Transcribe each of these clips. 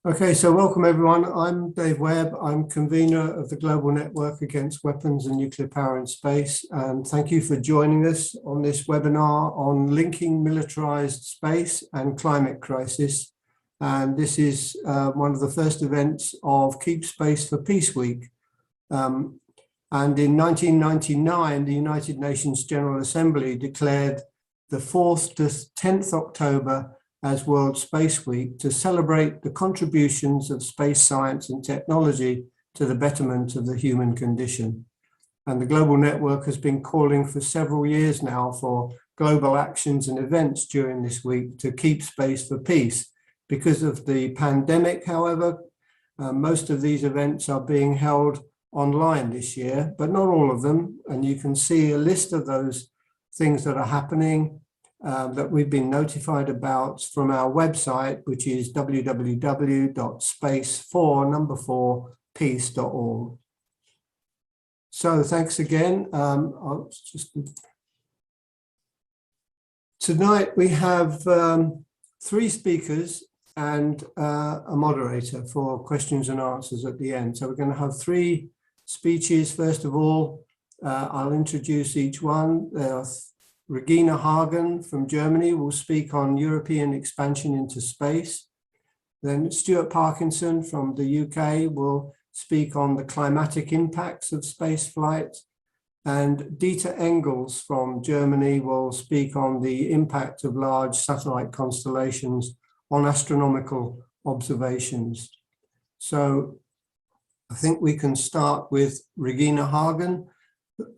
Okay, so welcome everyone. I'm Dave Webb. I'm convener of the Global Network Against Weapons and Nuclear Power in Space. And thank you for joining us on this webinar on linking militarized space and climate crisis. And this is one of the first events of Keep Space for Peace Week. And in 1999, the United Nations General Assembly declared the 4th to 10th October as World Space Week to celebrate the contributions of space science and technology to the betterment of the human condition. And the Global Network has been calling for several years now for global actions and events during this week to keep space for peace. Because of the pandemic, however, most of these events are being held online this year, but not all of them. And you can see a list of those things that are happening that we've been notified about from our website, which is www.space4peace.org. So thanks again. Tonight we have 3 speakers and a moderator for questions and answers at the end. So we're going to have 3 speeches. First of all, I'll introduce each one. Regina Hagen from Germany will speak on European expansion into space. Then Stuart Parkinson from the UK will speak on the climatic impacts of space flight. And Dieter Engels from Germany will speak on the impact of large satellite constellations on astronomical observations. So I think we can start with Regina Hagen.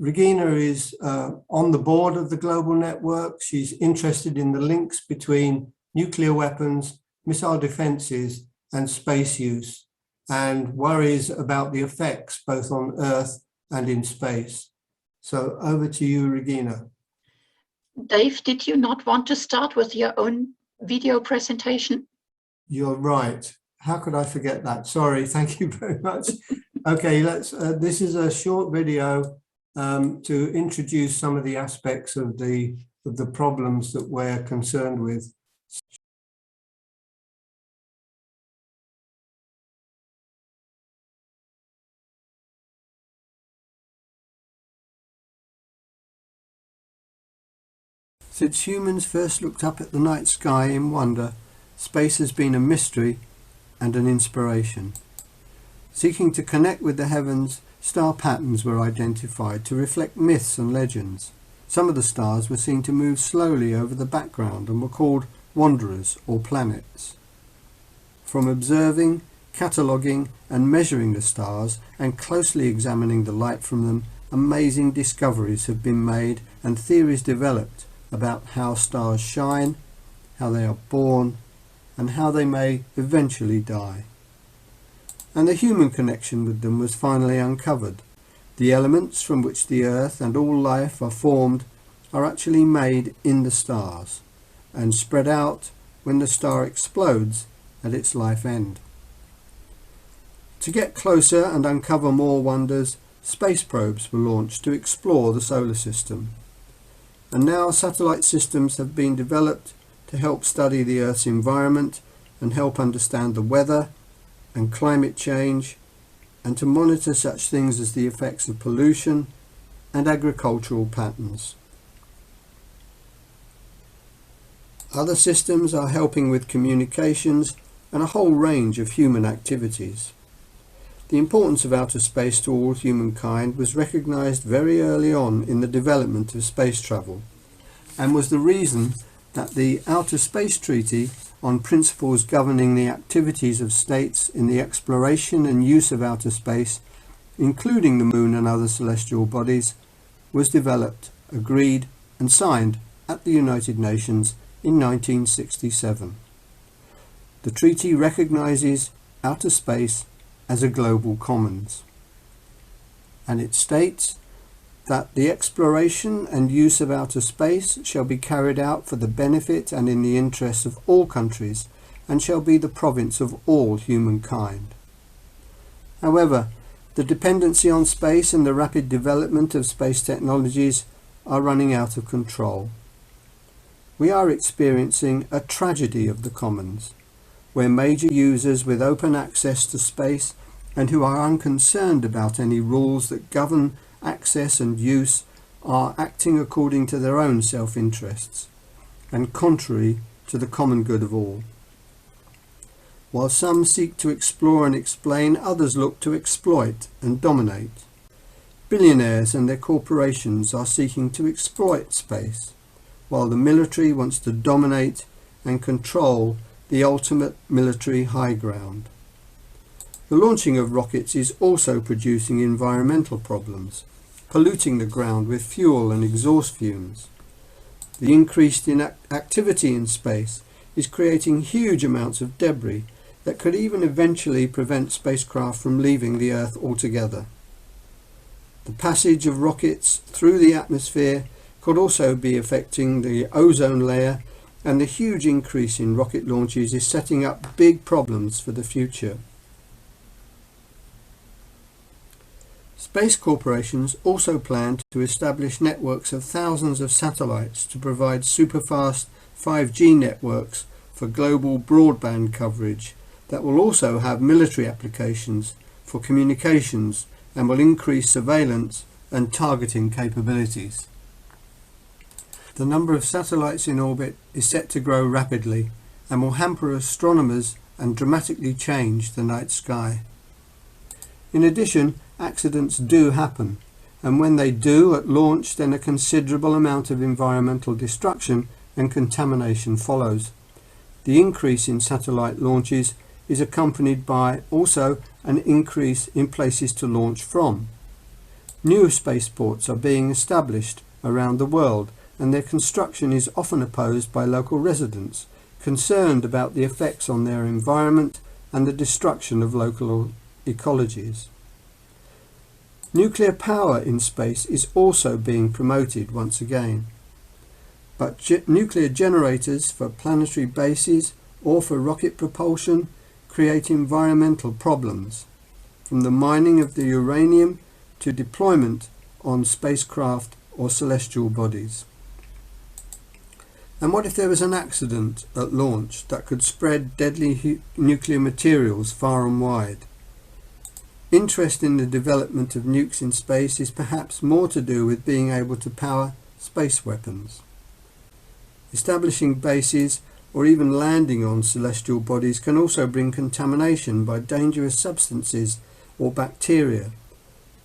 Regina is on the board of the Global Network. She's interested in the links between nuclear weapons, missile defenses, and space use, and worries about the effects both on Earth and in space. So over to you, Regina. Dave, did you not want to start with your own video presentation? You're right. How could I forget that? Sorry, thank you very much. Okay, this is a short video to introduce some of the aspects of the problems that we're concerned with. Since humans first looked up at the night sky in wonder, space has been a mystery and an inspiration. Seeking to connect with the heavens, star patterns were identified to reflect myths and legends. Some of the stars were seen to move slowly over the background and were called wanderers or planets. From observing, cataloguing and measuring the stars and closely examining the light from them, amazing discoveries have been made and theories developed about how stars shine, how they are born, and how they may eventually die. And the human connection with them was finally uncovered. The elements from which the Earth and all life are formed are actually made in the stars and spread out when the star explodes at its life end. To get closer and uncover more wonders, space probes were launched to explore the solar system. And now satellite systems have been developed to help study the Earth's environment and help understand the weather and climate change, and to monitor such things as the effects of pollution and agricultural patterns. Other systems are helping with communications and a whole range of human activities. The importance of outer space to all humankind was recognized very early on in the development of space travel, and was the reason that the Outer Space Treaty on principles governing the activities of states in the exploration and use of outer space, including the moon and other celestial bodies, was developed, agreed and signed at the United Nations in 1967. The treaty recognizes outer space as a global commons, and it states that the exploration and use of outer space shall be carried out for the benefit and in the interests of all countries, and shall be the province of all humankind. However, the dependency on space and the rapid development of space technologies are running out of control. We are experiencing a tragedy of the commons, where major users with open access to space and who are unconcerned about any rules that govern access and use are acting according to their own self-interests and contrary to the common good of all. While some seek to explore and explain, others look to exploit and dominate. Billionaires and their corporations are seeking to exploit space, while the military wants to dominate and control the ultimate military high ground. The launching of rockets is also producing environmental problems, polluting the ground with fuel and exhaust fumes. The increased activity in space is creating huge amounts of debris that could even eventually prevent spacecraft from leaving the Earth altogether. The passage of rockets through the atmosphere could also be affecting the ozone layer, and the huge increase in rocket launches is setting up big problems for the future. Space corporations also plan to establish networks of thousands of satellites to provide superfast 5G networks for global broadband coverage that will also have military applications for communications and will increase surveillance and targeting capabilities. The number of satellites in orbit is set to grow rapidly and will hamper astronomers and dramatically change the night sky. In addition, accidents do happen, and when they do at launch, then a considerable amount of environmental destruction and contamination follows. The increase in satellite launches is accompanied by also an increase in places to launch from. New spaceports are being established around the world, and their construction is often opposed by local residents, concerned about the effects on their environment and the destruction of local ecologies. Nuclear power in space is also being promoted once again, but nuclear generators for planetary bases or for rocket propulsion create environmental problems, from the mining of the uranium to deployment on spacecraft or celestial bodies. And what if there was an accident at launch that could spread deadly nuclear materials far and wide? Interest in the development of nukes in space is perhaps more to do with being able to power space weapons. Establishing bases or even landing on celestial bodies can also bring contamination by dangerous substances or bacteria,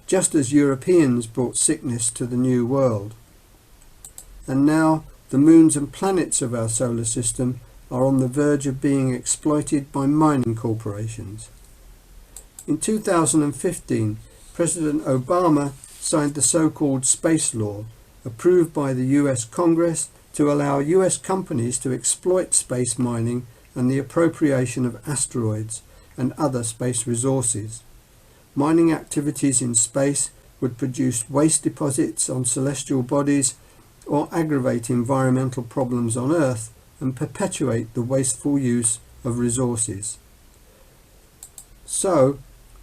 just as Europeans brought sickness to the New World. And now the moons and planets of our solar system are on the verge of being exploited by mining corporations. In 2015, President Obama signed the so-called Space Law, approved by the US Congress, to allow US companies to exploit space mining and the appropriation of asteroids and other space resources. Mining activities in space would produce waste deposits on celestial bodies or aggravate environmental problems on Earth and perpetuate the wasteful use of resources. So,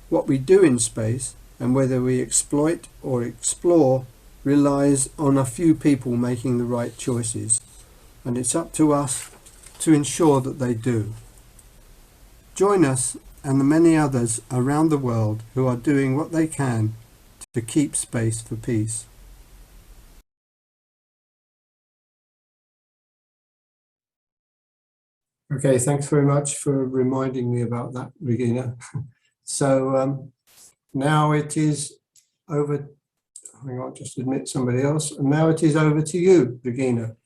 what we do in space, and whether we exploit or explore, relies on a few people making the right choices, and it's up to us to ensure that they do. Join us and the many others around the world who are doing what they can to keep space for peace. Okay, thanks very much for reminding me about that, Regina. So now it is over. Hang on, just admit somebody else. And now it is over to you, Regina.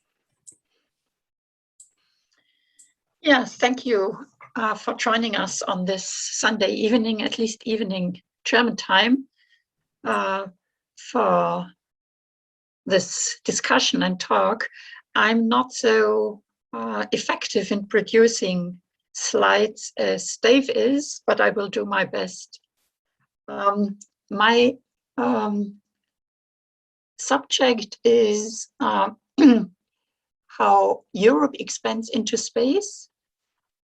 Yes, thank you for joining us on this Sunday evening, at least evening German time, for this discussion and talk. I'm not so effective in producing slides as Dave is, but I will do my best. My subject is how Europe expands into space.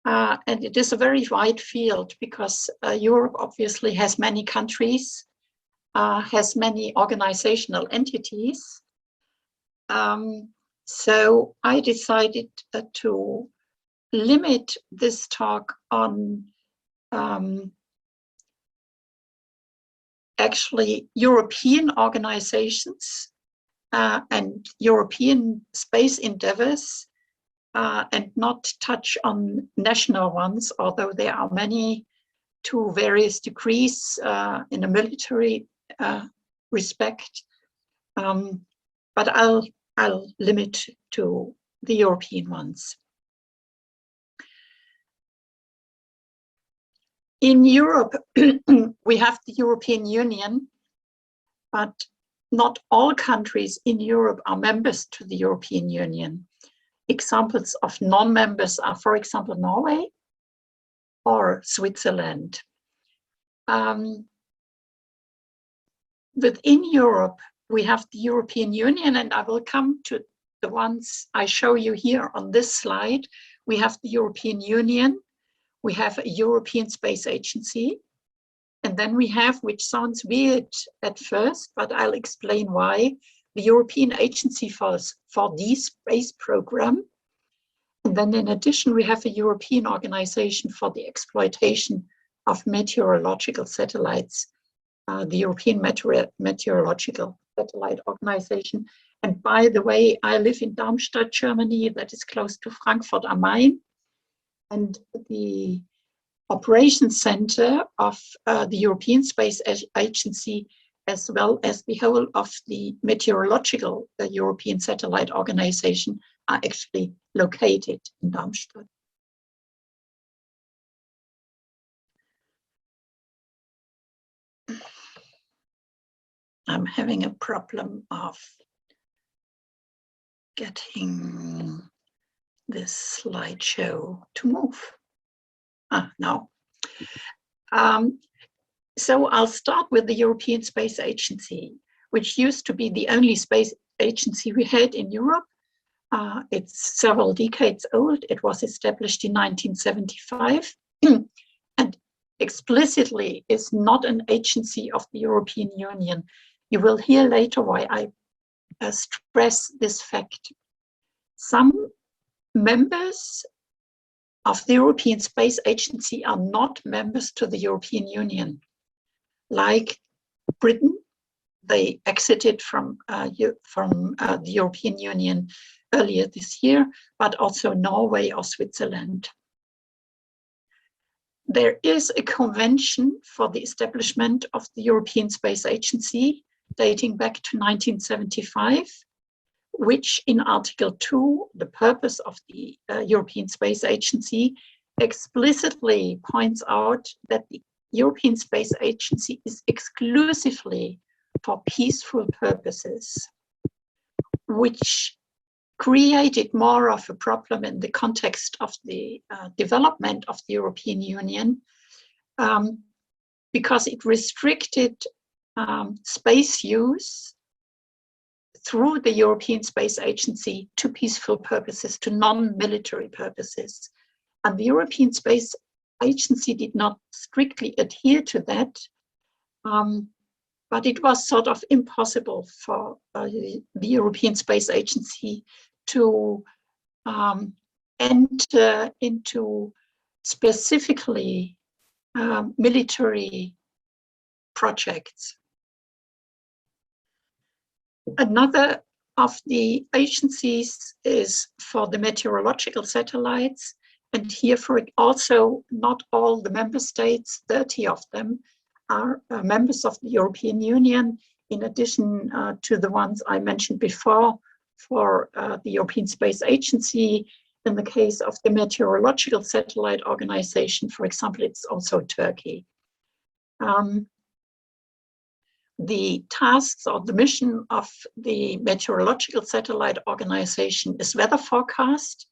And it is a very wide field because Europe obviously has many countries, has many organizational entities. So I decided to limit this talk on actually European organizations and European space endeavors, and not touch on national ones, although there are many to various degrees in a military respect. But I'll limit to the European ones. In Europe, we have the European Union, but not all countries in Europe are members to the European Union. Examples of non-members are, for example, Norway or Switzerland. Within Europe, we have the European Union, and I will come to the ones I show you here on this slide. We have the European Union, we have a European Space Agency, and then we have, which sounds weird at first, but I'll explain why, the European Agency for the Space Program. And then in addition, we have a European Organization for the Exploitation of Meteorological Satellites, the European Meteorological Satellite Organization. And by the way, I live in Darmstadt, Germany, that is close to Frankfurt am Main. And the operations center of the European Space Agency, as well as the whole of the Meteorological European Satellite Organization, are actually located in Darmstadt. I'm having a problem of getting this slideshow to move. No. So I'll start with the European Space Agency, which used to be the only space agency we had in Europe. It's several decades old. It was established in 1975 and explicitly is not an agency of the European Union. You will hear later why I stress this fact. Some members of the European Space Agency are not members to the European Union. Like Britain, they exited from the European Union earlier this year, but also Norway or Switzerland. There is a convention for the establishment of the European Space Agency dating back to 1975, which in Article 2, the purpose of the European Space Agency, explicitly points out that the European Space Agency is exclusively for peaceful purposes, which created more of a problem in the context of the development of the European Union, because it restricted space use through the European Space Agency to peaceful purposes, to non-military purposes. And the European Space Agency did not strictly adhere to that, but it was sort of impossible for the European Space Agency to enter into specifically military projects. Another of the agencies is for the meteorological satellites, and here for it also not all the member states, 30 of them, are members of the European Union, in addition to the ones I mentioned before for the European Space Agency. In the case of the Meteorological Satellite Organization, for example, it's also Turkey. The tasks or the mission of the Meteorological Satellite Organization is weather forecast.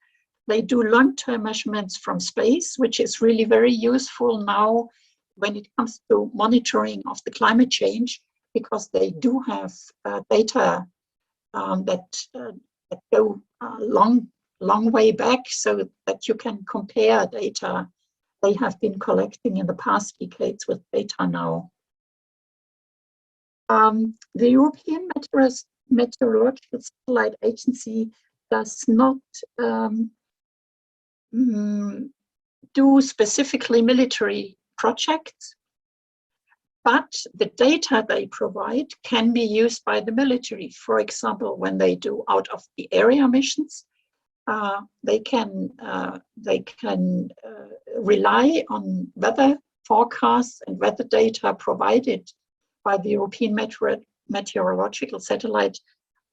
They do long-term measurements from space, which is really very useful now when it comes to monitoring of the climate change, because they do have data that go long way back, so that you can compare data they have been collecting in the past decades with data now. The European Meteorological Satellite Agency does not do specifically military projects, but the data they provide can be used by the military. For example, when they do out of the area missions, they can rely on weather forecasts and weather data provided by the European Meteorological Satellite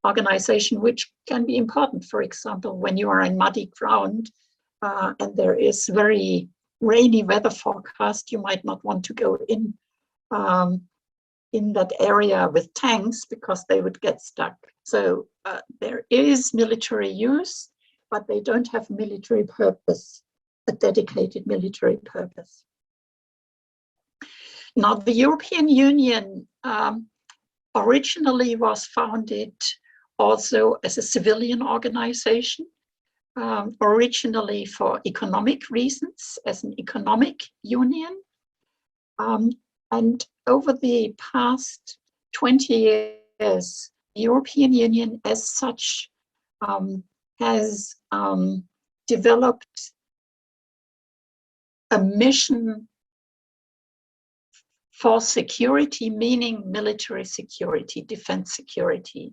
Organization, which can be important. For example, when you are in muddy ground and there is very rainy weather forecast, you might not want to go in that area with tanks because they would get stuck. So there is military use, but they don't have military purpose, a dedicated military purpose. Now, the European Union originally was founded also as a civilian organization, originally for economic reasons, as an economic union. And over the past 20 years, the European Union as such has developed a mission for security, meaning military security, defense security.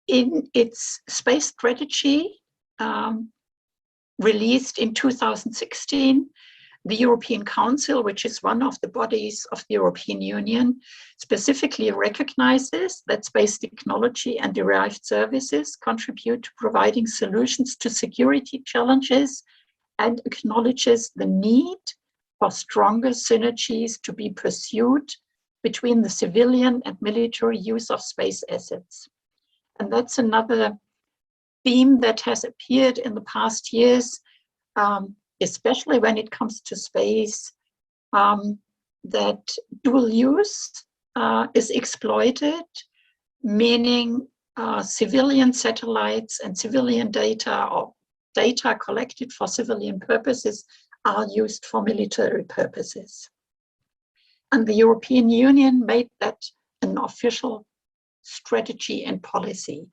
In its space strategy, released in 2016, the European Council, which is one of the bodies of the European Union, specifically recognizes that space technology and derived services contribute to providing solutions to security challenges and acknowledges the need for stronger synergies to be pursued between the civilian and military use of space assets. And that's another theme that has appeared in the past years, especially when it comes to space, that dual use is exploited, meaning civilian satellites and civilian data or data collected for civilian purposes are used for military purposes. And the European Union made that an official strategy and policy.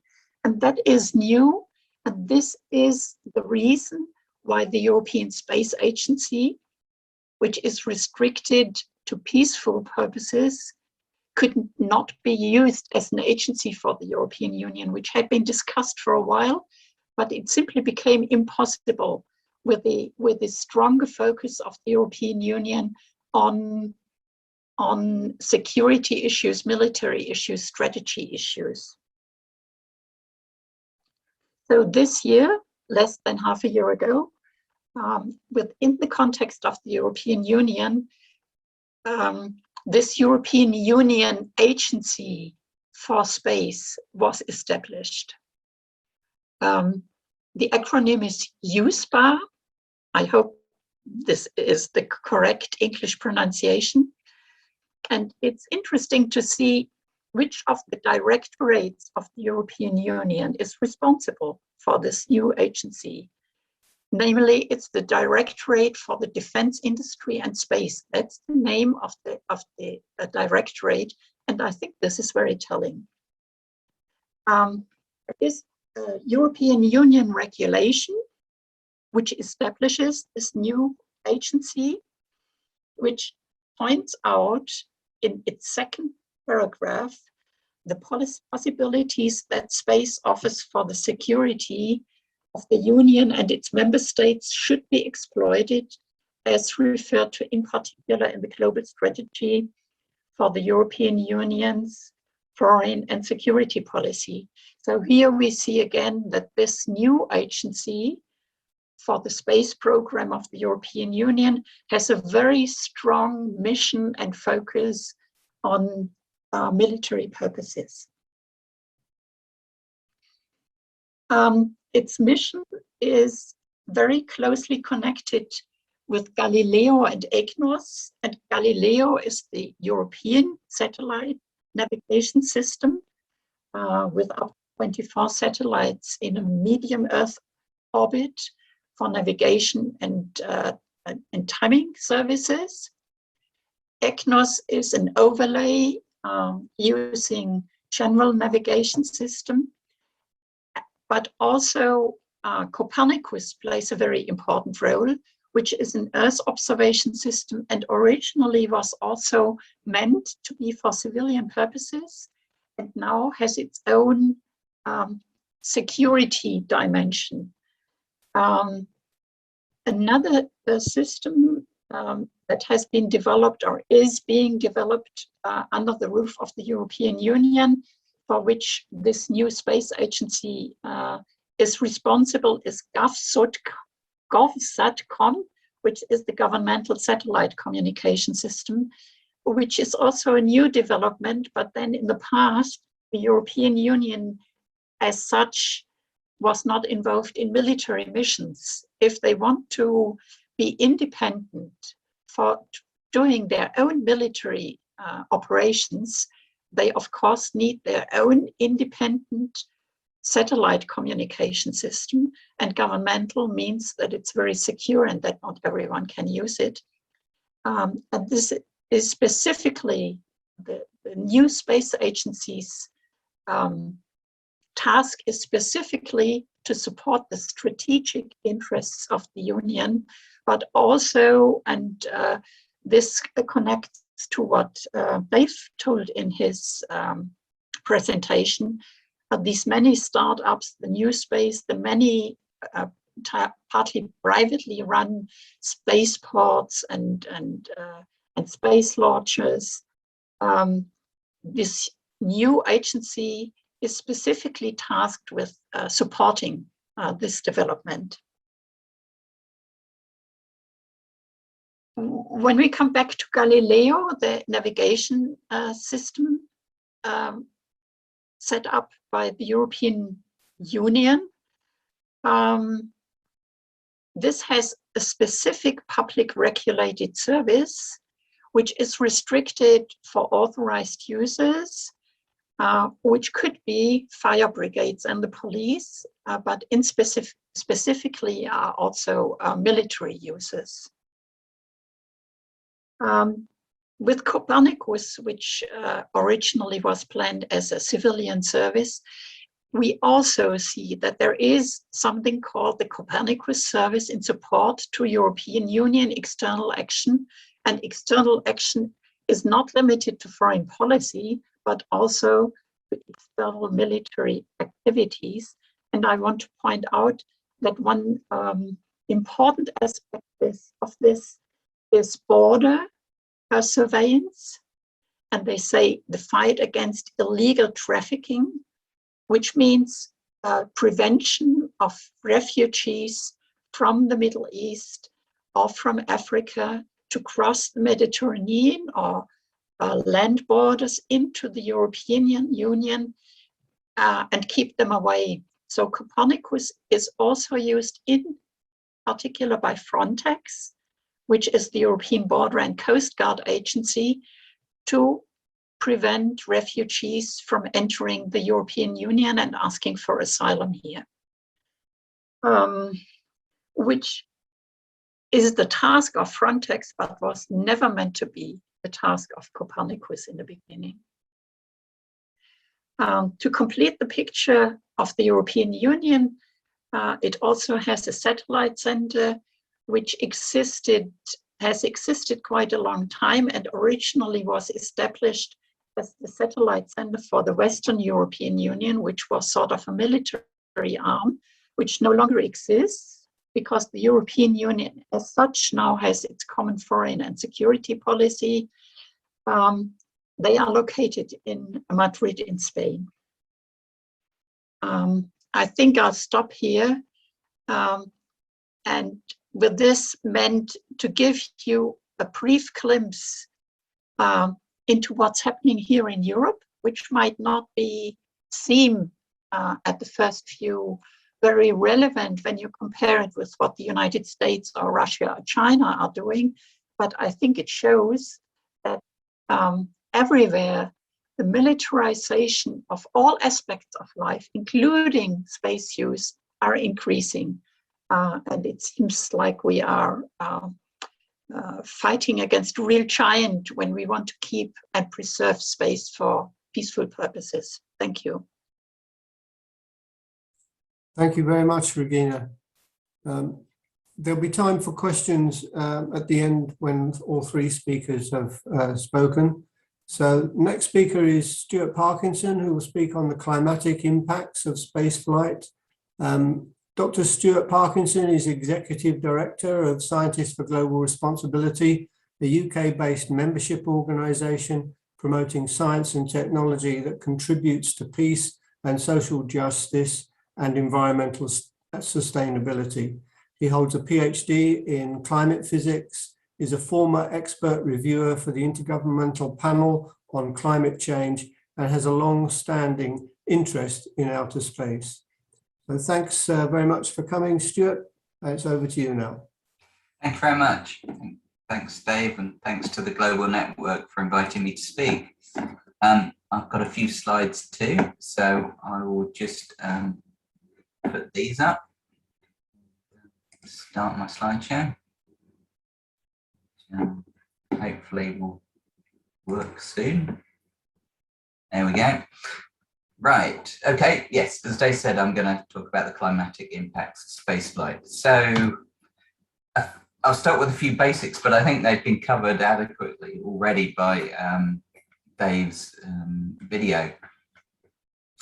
And that is new. And this is the reason why the European Space Agency, which is restricted to peaceful purposes, could not be used as an agency for the European Union, which had been discussed for a while, but it simply became impossible with the stronger focus of the European Union on security issues, military issues, strategy issues. So this year, less than half a year ago, within the context of the European Union, this European Union Agency for Space was established. The acronym is USPA. I hope this is the correct English pronunciation. And it's interesting to see which of the directorates of the European Union is responsible for this new agency. Namely, it's the Directorate for the Defense Industry and Space. That's the name of the directorate, and I think this is very telling. There is a European Union regulation which establishes this new agency, which points out in its second paragraph the possibilities that space offers for the security of the Union and its member states should be exploited, as referred to in particular in the global strategy for the European Union's foreign and security policy. So here we see again that this new agency for the space program of the European Union has a very strong mission and focus on military purposes. Its mission is very closely connected with Galileo and EGNOS, and Galileo is the European satellite navigation system with up to 24 satellites in a medium Earth orbit for navigation and timing services. EGNOS is an overlay using general navigation system, but also Copernicus plays a very important role, which is an Earth observation system and originally was also meant to be for civilian purposes and now has its own security dimension. Another system that has been developed or is being developed under the roof of the European Union, for which this new space agency is responsible, is GovSatcom, which is the governmental satellite communication system, which is also a new development. But then in the past, the European Union as such was not involved in military missions. If they want to be independent for doing their own military operations, they of course need their own independent satellite communication system, and governmental means that it's very secure and that not everyone can use it. And this is specifically the new space agency's task is specifically to support the strategic interests of the Union, but also, and this connects to what Dave told in his presentation, these many startups, the new space, the many partly privately run spaceports and space launchers. This new agency is specifically tasked with supporting this development. When we come back to Galileo, the navigation system set up by the European Union, this has a specific public regulated service, which is restricted for authorized users, which could be fire brigades and the police, but in specifically are also military users. With Copernicus, which originally was planned as a civilian service, we also see that there is something called the Copernicus service in support to European Union external action, and external action is not limited to foreign policy, but also to external military activities. And I want to point out that one important aspect of this is border surveillance, and they say the fight against illegal trafficking, which means prevention of refugees from the Middle East or from Africa to cross the Mediterranean or land borders into the European Union and keep them away. So Copernicus is also used in particular by Frontex, which is the European Border and Coast Guard Agency, to prevent refugees from entering the European Union and asking for asylum here, which is the task of Frontex, but was never meant to be the task of Copernicus in the beginning. To complete the picture of the European Union, it also has a satellite center, which has existed quite a long time and originally was established as the satellite center for the Western European Union, which was sort of a military arm, which no longer exists because the European Union as such now has its common foreign and security policy. They are located in Madrid in Spain. I think I'll stop here. And with this meant to give you a brief glimpse into what's happening here in Europe, which might not seem at the first view very relevant when you compare it with what the United States or Russia or China are doing. But I think it shows that everywhere the militarization of all aspects of life, including space use, are increasing. And it seems like we are fighting against a real giant when we want to keep and preserve space for peaceful purposes. Thank you. Thank you very much, Regina. There'll be time for questions at the end when all three speakers have spoken. So next speaker is Stuart Parkinson, who will speak on the climatic impacts of spaceflight. Dr. Stuart Parkinson is Executive Director of Scientists for Global Responsibility, a UK-based membership organisation promoting science and technology that contributes to peace and social justice and environmental sustainability. He holds a PhD in climate physics, is a former expert reviewer for the Intergovernmental Panel on Climate Change, and has a long-standing interest in outer space. So thanks very much for coming, Stuart. It's over to you now. Thank you very much. Thanks, Dave, and thanks to the Global Network for inviting me to speak. I've got a few slides too, so I will just put these up. Start my slideshow. Hopefully will work soon. There we go. Right, okay, yes, as Dave said, I'm going to talk about the climatic impacts of spaceflight. So I'll start with a few basics, but I think they've been covered adequately already by Dave's video.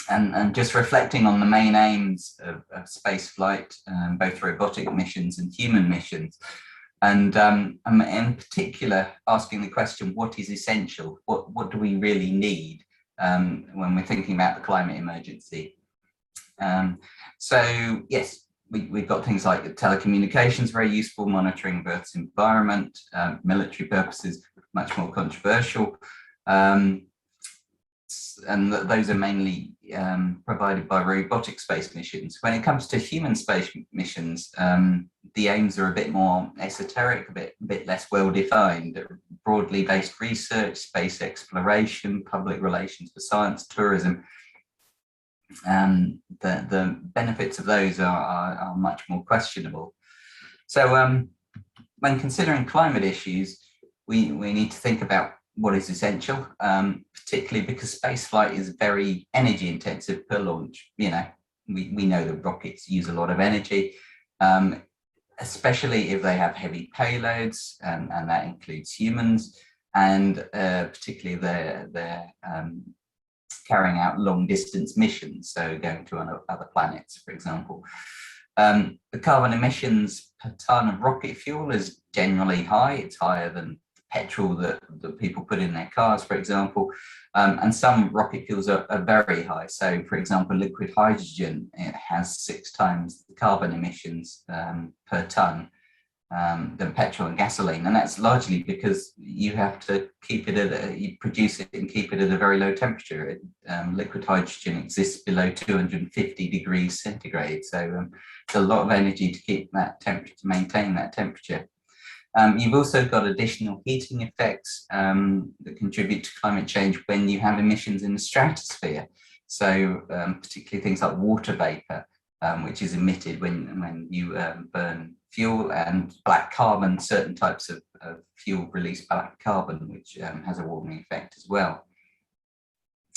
And just reflecting on the main aims of spaceflight, both robotic missions and human missions, and in particular asking the question, what is essential? What do we really need when we're thinking about the climate emergency? So yes, we've got things like telecommunications, very useful, monitoring of Earth's environment, military purposes, much more controversial. And those are mainly provided by robotic space missions. When it comes to human space missions, the aims are a bit more esoteric, a bit less well-defined. Broadly based research, space exploration, public relations for science, tourism. The benefits of those are much more questionable. So when considering climate issues, we need to think about what is essential, particularly because spaceflight is very energy intensive per launch. You know, we know that rockets use a lot of energy, especially if they have heavy payloads, and that includes humans, and particularly they're carrying out long distance missions, so going to other planets, for example. The carbon emissions per ton of rocket fuel is generally high. It's higher than petrol that people put in their cars, for example, and some rocket fuels are very high. So, for example, liquid hydrogen, it has 6 times the carbon emissions per ton than petrol and gasoline, and that's largely because you have to keep it at you produce it and keep it at a very low temperature. Liquid hydrogen exists below 250 degrees centigrade, so it's a lot of energy to keep that temperature, to maintain that temperature. You've also got additional heating effects that contribute to climate change when you have emissions in the stratosphere. So particularly things like water vapor, which is emitted when you burn fuel, and black carbon, certain types of fuel release black carbon, which has a warming effect as well.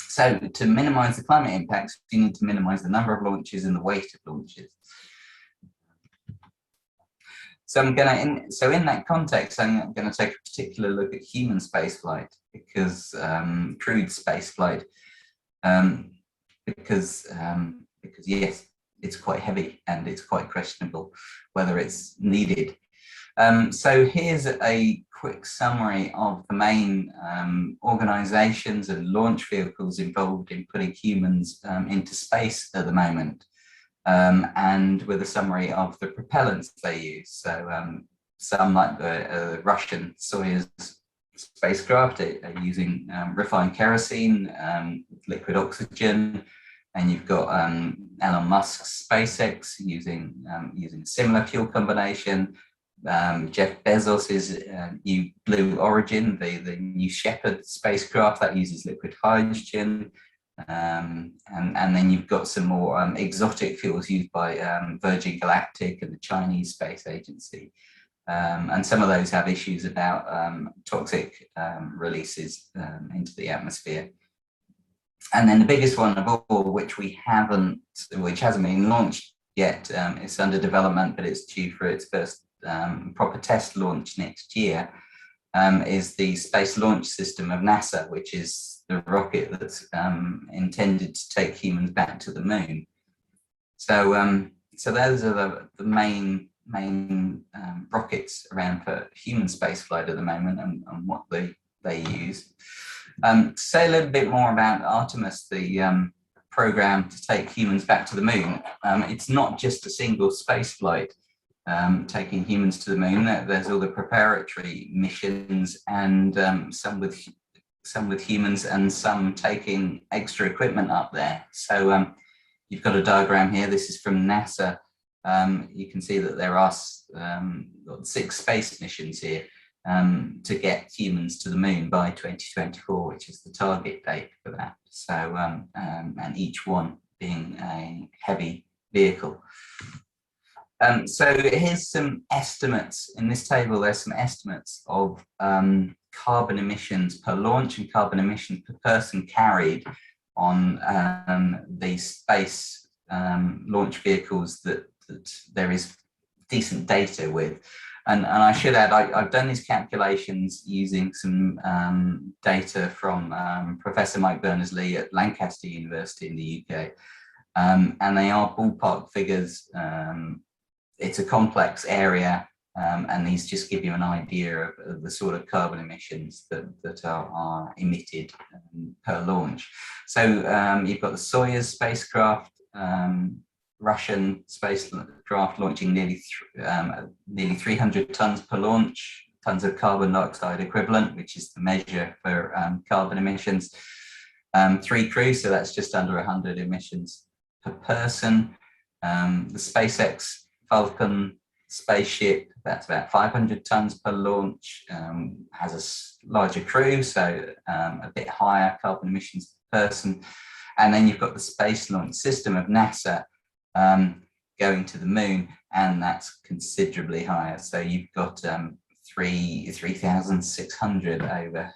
So to minimize the climate impacts, you need to minimize the number of launches and the weight of launches. So in that context, I'm going to take a particular look at human spaceflight, because crewed spaceflight, because yes, it's quite heavy and it's quite questionable whether it's needed. So here's a quick summary of the main organizations and launch vehicles involved in putting humans into space at the moment. And with a summary of the propellants they use. So some, like the Russian Soyuz spacecraft, are using refined kerosene, liquid oxygen, and you've got Elon Musk's SpaceX using a similar fuel combination. Jeff Bezos's New Blue Origin, the New Shepard spacecraft, that uses liquid hydrogen. And then you've got some more exotic fuels used by Virgin Galactic and the Chinese Space Agency. And some of those have issues about toxic releases into the atmosphere. And then the biggest one of all, which hasn't been launched yet. It's under development, but it's due for its first proper test launch next year, is the Space Launch System of NASA, which is the rocket that's intended to take humans back to the moon. So, so those are the main rockets around for human spaceflight at the moment, and what they use. To say a little bit more about Artemis, the program to take humans back to the moon. It's not just a single space flight taking humans to the moon. There's all the preparatory missions, and some with humans and some taking extra equipment up there. So you've got a diagram here. This is from NASA. You can see that there are 6 space missions here to get humans to the moon by 2024, which is the target date for that. So, and each one being a heavy vehicle. So here's some estimates. In this table, there's some estimates of carbon emissions per launch and carbon emissions per person carried on the space launch vehicles that there is decent data with. And I should add, I've done these calculations using some data from Professor Mike Berners-Lee at Lancaster University in the UK. And they are ballpark figures. It's a complex area, and these just give you an idea of the sort of carbon emissions that are emitted per launch. So you've got the Soyuz spacecraft, Russian spacecraft launching nearly 300 tons per launch, tons of carbon dioxide equivalent, which is the measure for carbon emissions. 3 crews, so that's just under 100 emissions per person. The SpaceX Falcon spaceship, that's about 500 tons per launch, has a larger crew, so a bit higher carbon emissions per person. And then you've got the Space Launch System of NASA going to the moon, and that's considerably higher. So you've got 3,600 over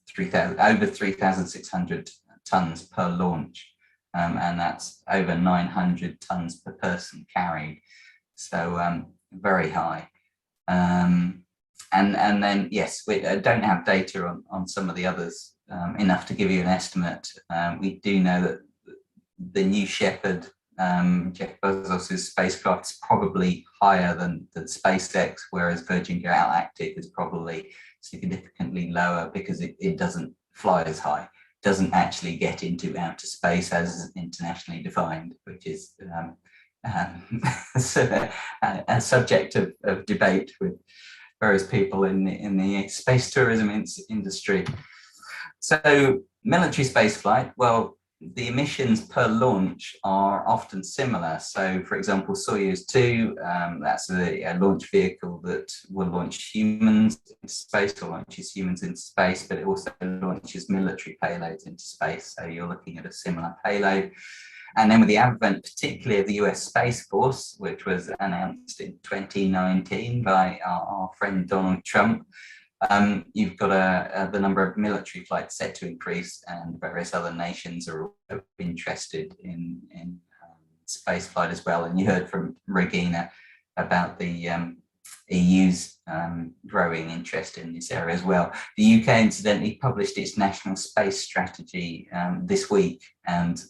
3,600 tons per launch, and that's over 900 tons per person carried. So very high. And then yes, we don't have data on some of the others enough to give you an estimate. We do know that the New Shepard, Jeff Bezos's spacecraft, is probably higher than SpaceX, whereas Virgin Galactic is probably significantly lower because it doesn't fly as high, doesn't actually get into outer space as internationally defined, which is a subject of debate with various people in the space tourism industry. So military spaceflight, well, the emissions per launch are often similar. So, for example, Soyuz 2, that's a launch vehicle that will launch humans into space, or launches humans into space, but it also launches military payloads into space. So you're looking at a similar payload. And then with the advent, particularly of the US Space Force, which was announced in 2019 by our friend Donald Trump, you've got the number of military flights set to increase, and various other nations are also interested in space flight as well. And you heard from Regina about the EU's growing interest in this area as well. The UK incidentally published its national space strategy this week, and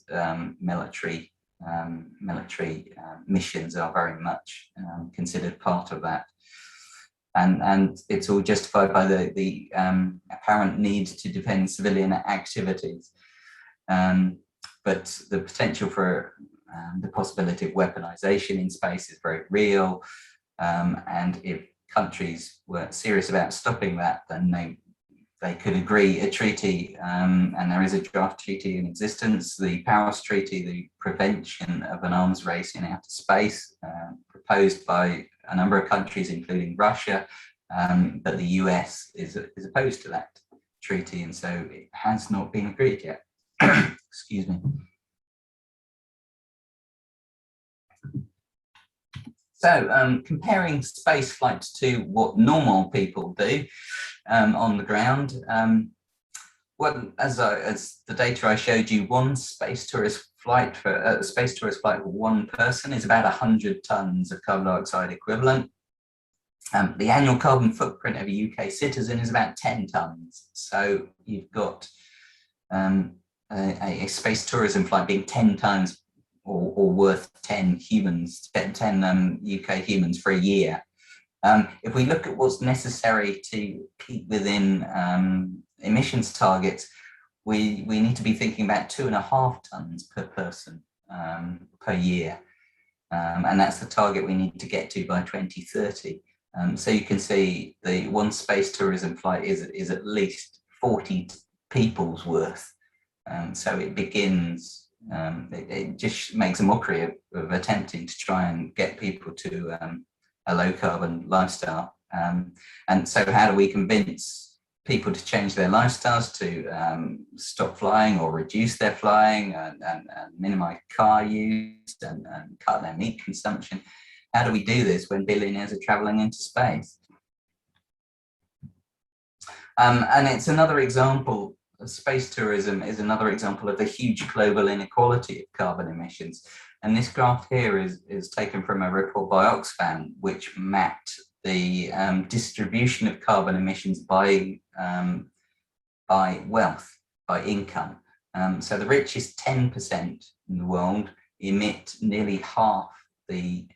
military missions are very much considered part of that. And it's all justified by the apparent need to defend civilian activities. But the potential for the possibility of weaponization in space is very real. And if countries were serious about stopping that, then they could agree a treaty, and there is a draft treaty in existence, the Paris Treaty, the prevention of an arms race in outer space, proposed by a number of countries, including Russia, but the US is opposed to that treaty, and so it has not been agreed yet. Excuse me. So comparing space flights to what normal people do on the ground, well, as the data I showed you, one space tourist flight for one person is about 100 tons of carbon dioxide equivalent. The annual carbon footprint of a UK citizen is about 10 tons. So you've got a space tourism flight being 10 times or worth 10 humans, 10 UK humans for a year. If we look at what's necessary to keep within emissions targets, we need to be thinking about 2.5 tons per person per year. And that's the target we need to get to by 2030. So you can see the one space tourism flight is at least 40 people's worth. So it begins, it just makes a mockery of attempting to try and get people to a low carbon lifestyle. And so how do we convince people to change their lifestyles, to stop flying or reduce their flying and minimize car use and cut their meat consumption? How do we do this when billionaires are traveling into space? And it's another example, space tourism is another example of the huge global inequality of carbon emissions. And this graph here is taken from a report by Oxfam, which mapped the distribution of carbon emissions by wealth, by income. So the richest 10% in the world emit nearly half the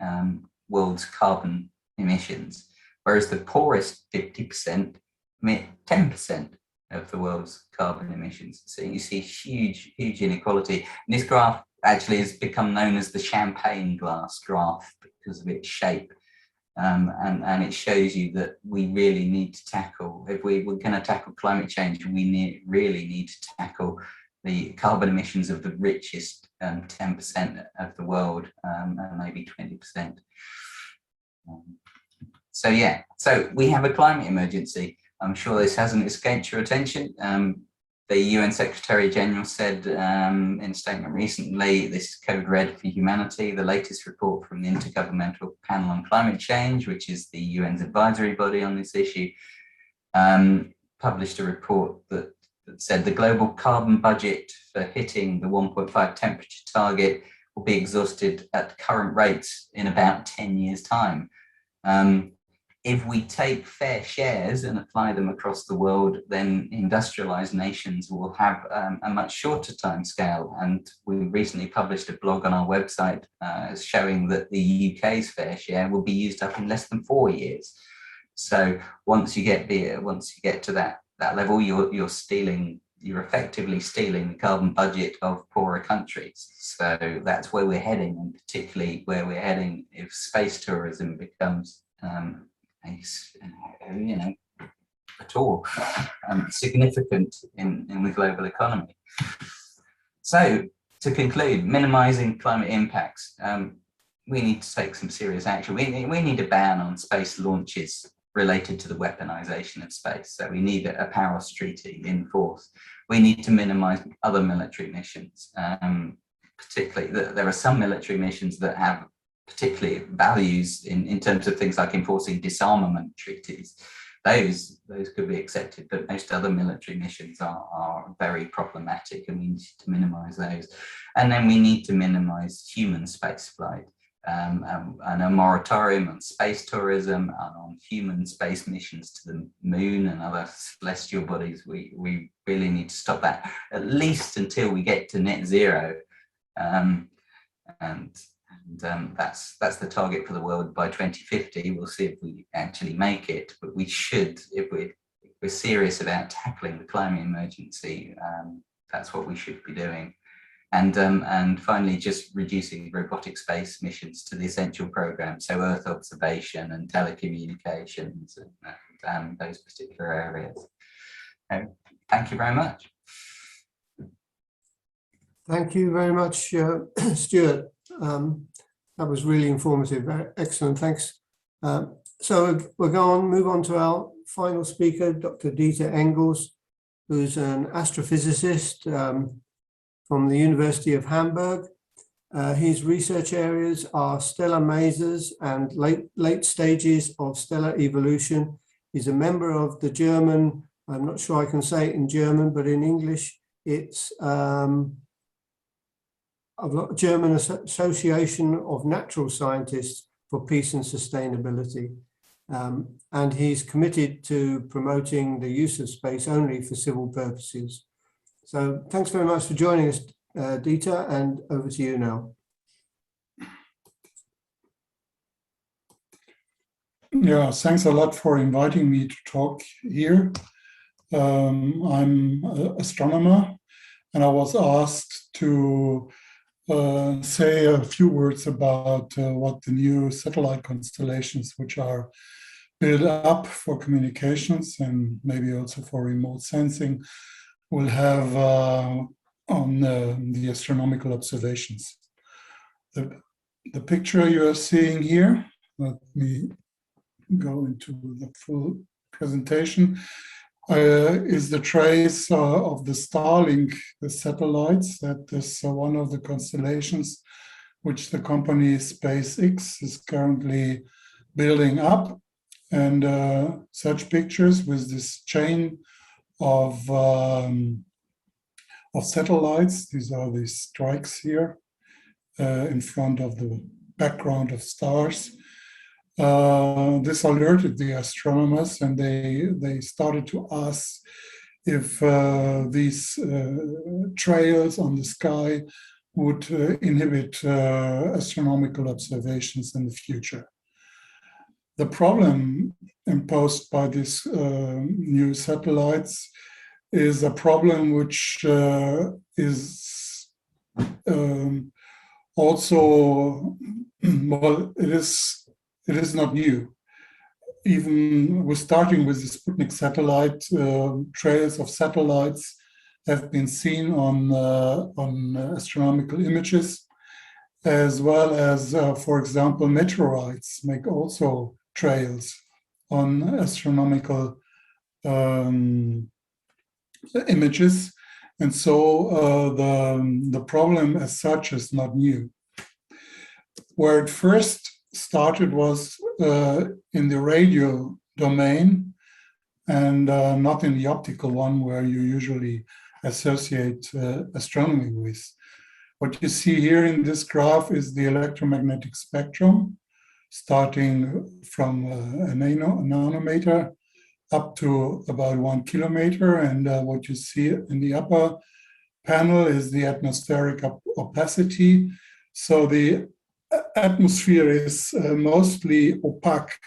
world's carbon emissions, whereas the poorest 50% emit 10% of the world's carbon emissions. So you see huge inequality. And this graph actually has become known as the champagne glass graph because of its shape. And it shows you that we really need to tackle, if we're going to tackle climate change, we really need to tackle the carbon emissions of the richest 10% of the world, and maybe 20%. So yeah, so we have a climate emergency. I'm sure this hasn't escaped your attention. The UN Secretary General said in a statement recently, this is Code Red for Humanity, the latest report from the Intergovernmental Panel on Climate Change, which is the UN's advisory body on this issue, published a report that said the global carbon budget for hitting the 1.5 temperature target will be exhausted at current rates in about 10 years' time. If we take fair shares and apply them across the world, then industrialized nations will have a much shorter time scale. And we recently published a blog on our website showing that the UK's fair share will be used up in less than 4 years. So once you get to that level, you're effectively stealing the carbon budget of poorer countries. So that's where we're heading, and particularly where we're heading if space tourism becomes at all significant in the global economy. So to conclude, minimizing climate impacts, we need to take some serious action. We need a ban on space launches related to the weaponization of space. So we need a Paris Treaty in force. We need to minimize other military missions. Particularly, there are some military missions that have particularly values in terms of things like enforcing disarmament treaties. Those could be accepted, but most other military missions are very problematic, and we need to minimize those. And then we need to minimize human spaceflight, and a moratorium on space tourism and on human space missions to the moon and other celestial bodies. We really need to stop that, at least until we get to net zero. That's the target for the world by 2050. We'll see if we actually make it, but we should, if we're serious about tackling the climate emergency, that's what we should be doing. And finally, just reducing robotic space missions to the essential program, so Earth observation and telecommunications and those particular areas. Thank you very much. Thank you very much, Stuart. That was really informative. Excellent, thanks. So we'll move on to our final speaker, Dr. Dieter Engels, who's an astrophysicist from the University of Hamburg. His research areas are stellar masers and late stages of stellar evolution. He's a member of the German I'm not sure I can say it in German, but in English, it's German Association of Natural Scientists for Peace and Sustainability. And he's committed to promoting the use of space only for civil purposes. So thanks very much for joining us, Dieter, and over to you now. Yeah, thanks a lot for inviting me to talk here. I'm an astronomer, and I was asked to say a few words about what the new satellite constellations, which are built up for communications and maybe also for remote sensing, will have on the astronomical observations. The picture you are seeing here, let me go into the full presentation, is the trace of the Starlink, the satellites. That is one of the constellations which the company SpaceX is currently building up. And such pictures with this chain of satellites, these are the strikes here in front of the background of stars. This alerted the astronomers, and they started to ask if these trails on the sky would inhibit astronomical observations in the future. The problem imposed by these new satellites is a problem which is also, well, it is not new. Even we're starting with the Sputnik satellite, trails of satellites have been seen on astronomical images, as well as, for example, meteorites make also trails on astronomical images. And so the problem as such is not new. Where it first started was in the radio domain, and not in the optical one where you usually associate astronomy with. What you see here in this graph is the electromagnetic spectrum, starting from a nanometer up to about 1 kilometer. And what you see in the upper panel is the atmospheric opacity. So the atmosphere is mostly opaque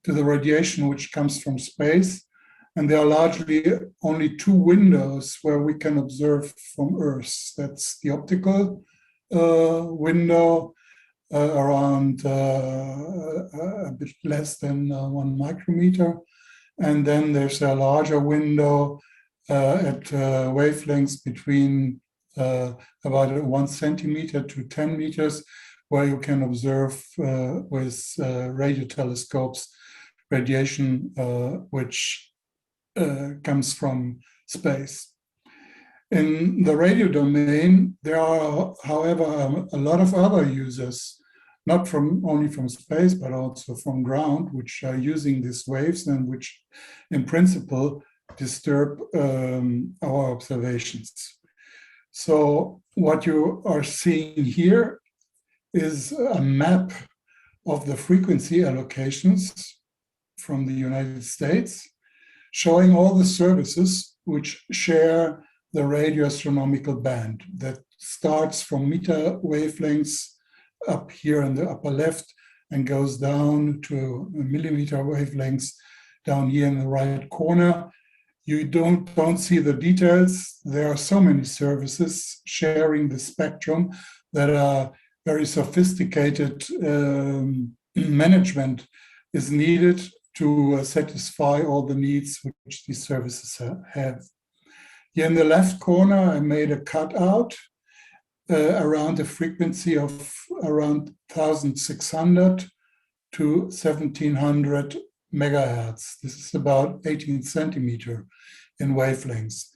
to the radiation which comes from space. And there are largely only two windows where we can observe from Earth. That's the optical window, around a bit less than 1 micrometer. And then there's a larger window at wavelengths between about 1 centimeter to 10 meters, where you can observe with radio telescopes radiation which comes from space. In the radio domain, there are, however, a lot of other users, not only from space, but also from ground, which are using these waves and which, in principle, disturb our observations. So what you are seeing here is a map of the frequency allocations from the United States, showing all the services which share the radio astronomical band that starts from meter wavelengths up here in the upper left and goes down to millimeter wavelengths down here in the right corner. You don't see the details. There are so many services sharing the spectrum that are very sophisticated management is needed to satisfy all the needs which these services have. Here in the left corner, I made a cutout around a frequency of around 1600 to 1700 megahertz. This is about 18 centimeter in wavelengths.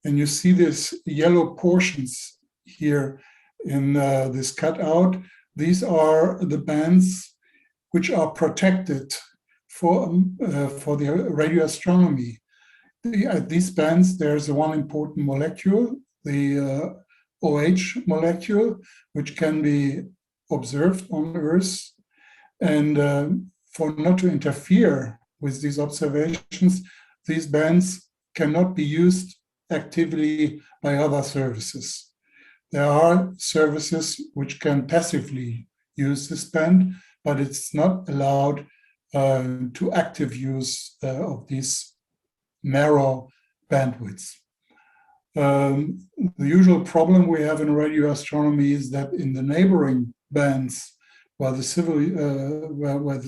And you see these yellow portions here in this cutout. These are the bands which are protected for the radio astronomy. at these bands, there's one important molecule, the OH molecule, which can be observed on Earth. And for not to interfere with these observations, these bands cannot be used actively by other services. There are services which can passively use this band, but it's not allowed to active use of these narrow bandwidths. The usual problem we have in radio astronomy is that in the neighboring bands, where the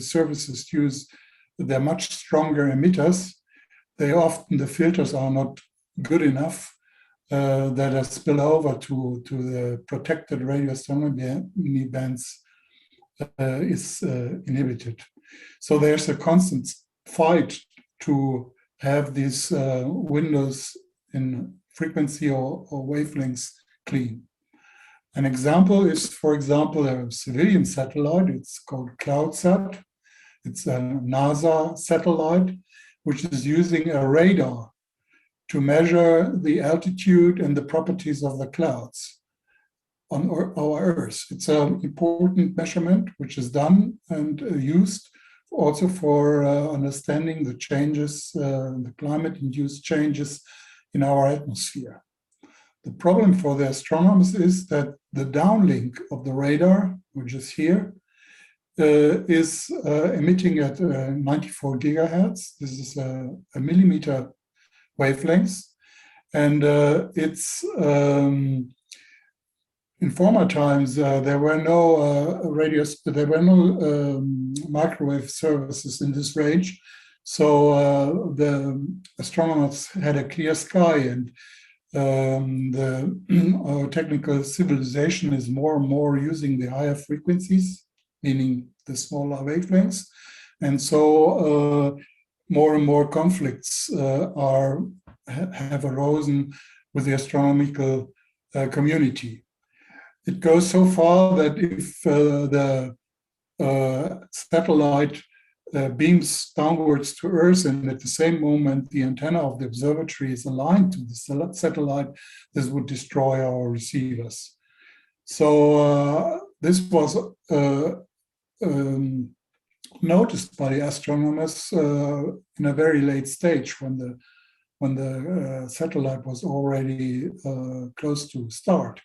services use their much stronger emitters, the filters are not good enough that a spill over to the protected radio astronomy bands is inhibited. So there's a constant fight to have these windows in frequency or wavelengths clean. An example is, for example, a civilian satellite. It's called CloudSat. It's a NASA satellite, which is using a radar to measure the altitude and the properties of the clouds on our Earth. It's an important measurement which is done and used also for understanding the changes, the climate-induced changes in our atmosphere. The problem for the astronomers is that the downlink of the radar, which is here, is emitting at 94 gigahertz. This is a millimeter wavelength, and it's in former times there were no microwave services in this range, so the astronomers had a clear sky, and our technical civilization is more and more using the higher frequencies, meaning the smaller wavelengths, and so more and more conflicts have arisen with the astronomical community. It goes so far that if the satellite beams downwards to Earth, and at the same moment the antenna of the observatory is aligned to the satellite, this would destroy our receivers. So this was noticed by the astronomers in a very late stage when the satellite was already close to start.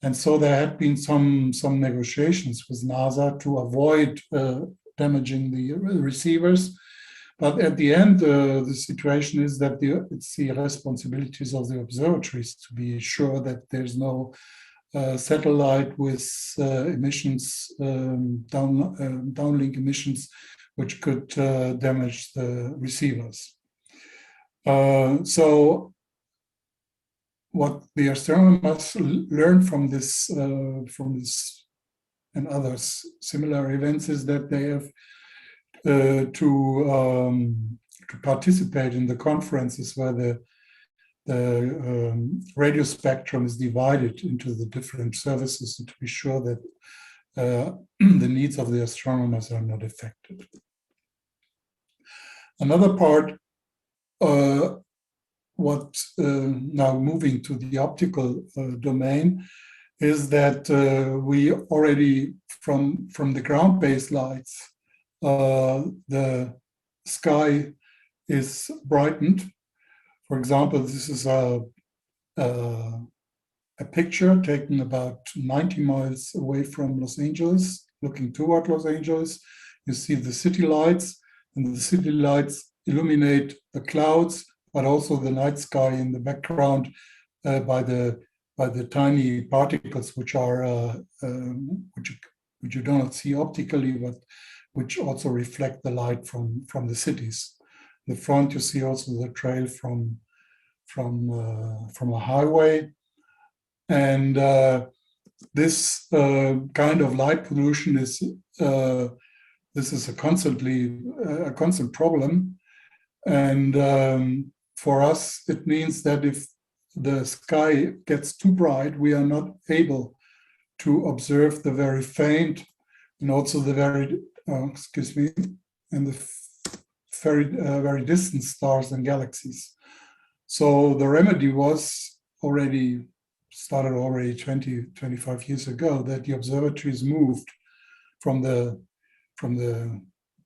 And so there had been some negotiations with NASA to avoid damaging the receivers. But at the end, the situation is that it's the responsibilities of the observatories to be sure that there's no satellite with emissions, downlink emissions, which could damage the receivers. So what the astronomers learned from this and other similar events is that they have to participate in the conferences where the radio spectrum is divided into the different services, to be sure that the needs of the astronomers are not affected. Another part, now moving to the optical domain, is that we already, from the ground-based lights, the sky is brightened. For example, this is a picture taken about 90 miles away from Los Angeles, looking toward Los Angeles. You see the city lights, and the city lights illuminate the clouds, but also the night sky in the background by the tiny particles which are which you do not see optically, but which also reflect the light from the cities. In the front, you see also the trail from a highway, and this kind of light pollution is this is a constant problem, and for us it means that if the sky gets too bright, we are not able to observe the very faint and also the very and the very distant stars and galaxies. So the remedy was started already 20, 25 years ago, that the observatories moved from the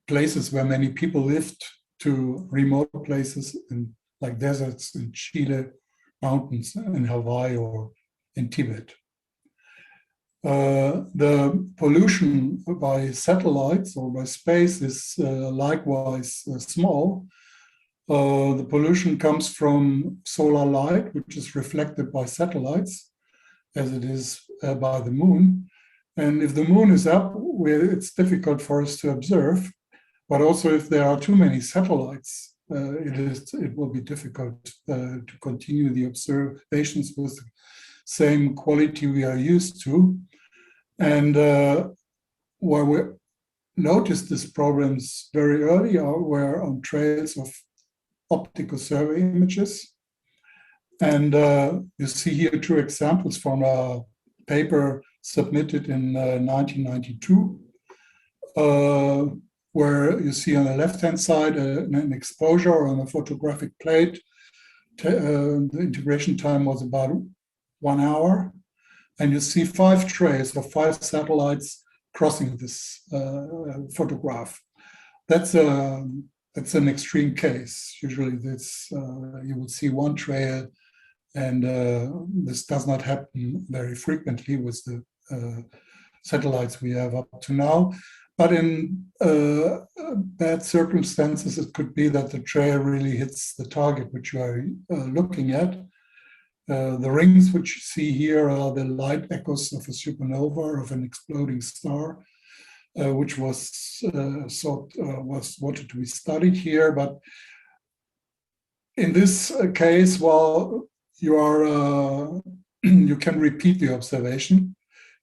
places where many people lived to remote places like deserts in Chile, mountains in Hawaii, or in Tibet. The pollution by satellites or by space is likewise small. The pollution comes from solar light, which is reflected by satellites, as it is by the moon. And if the moon is up, it's difficult for us to observe. But also, if there are too many satellites, it will be difficult to continue the observations with the same quality we are used to. And where we noticed these problems very early were on trails of optical survey images. And you see here two examples from a paper submitted in 1992, where you see on the left-hand side an exposure on a photographic plate. The integration time was about 1 hour. And you see 5 trails of 5 satellites crossing this photograph. That's an extreme case. Usually you will see 1 trail, and this does not happen very frequently with the satellites we have up to now. But in bad circumstances, it could be that the trail really hits the target which you are looking at. The rings which you see here are the light echoes of a supernova, of an exploding star, which was wanted to be studied here. But in this case, while you can repeat the observation,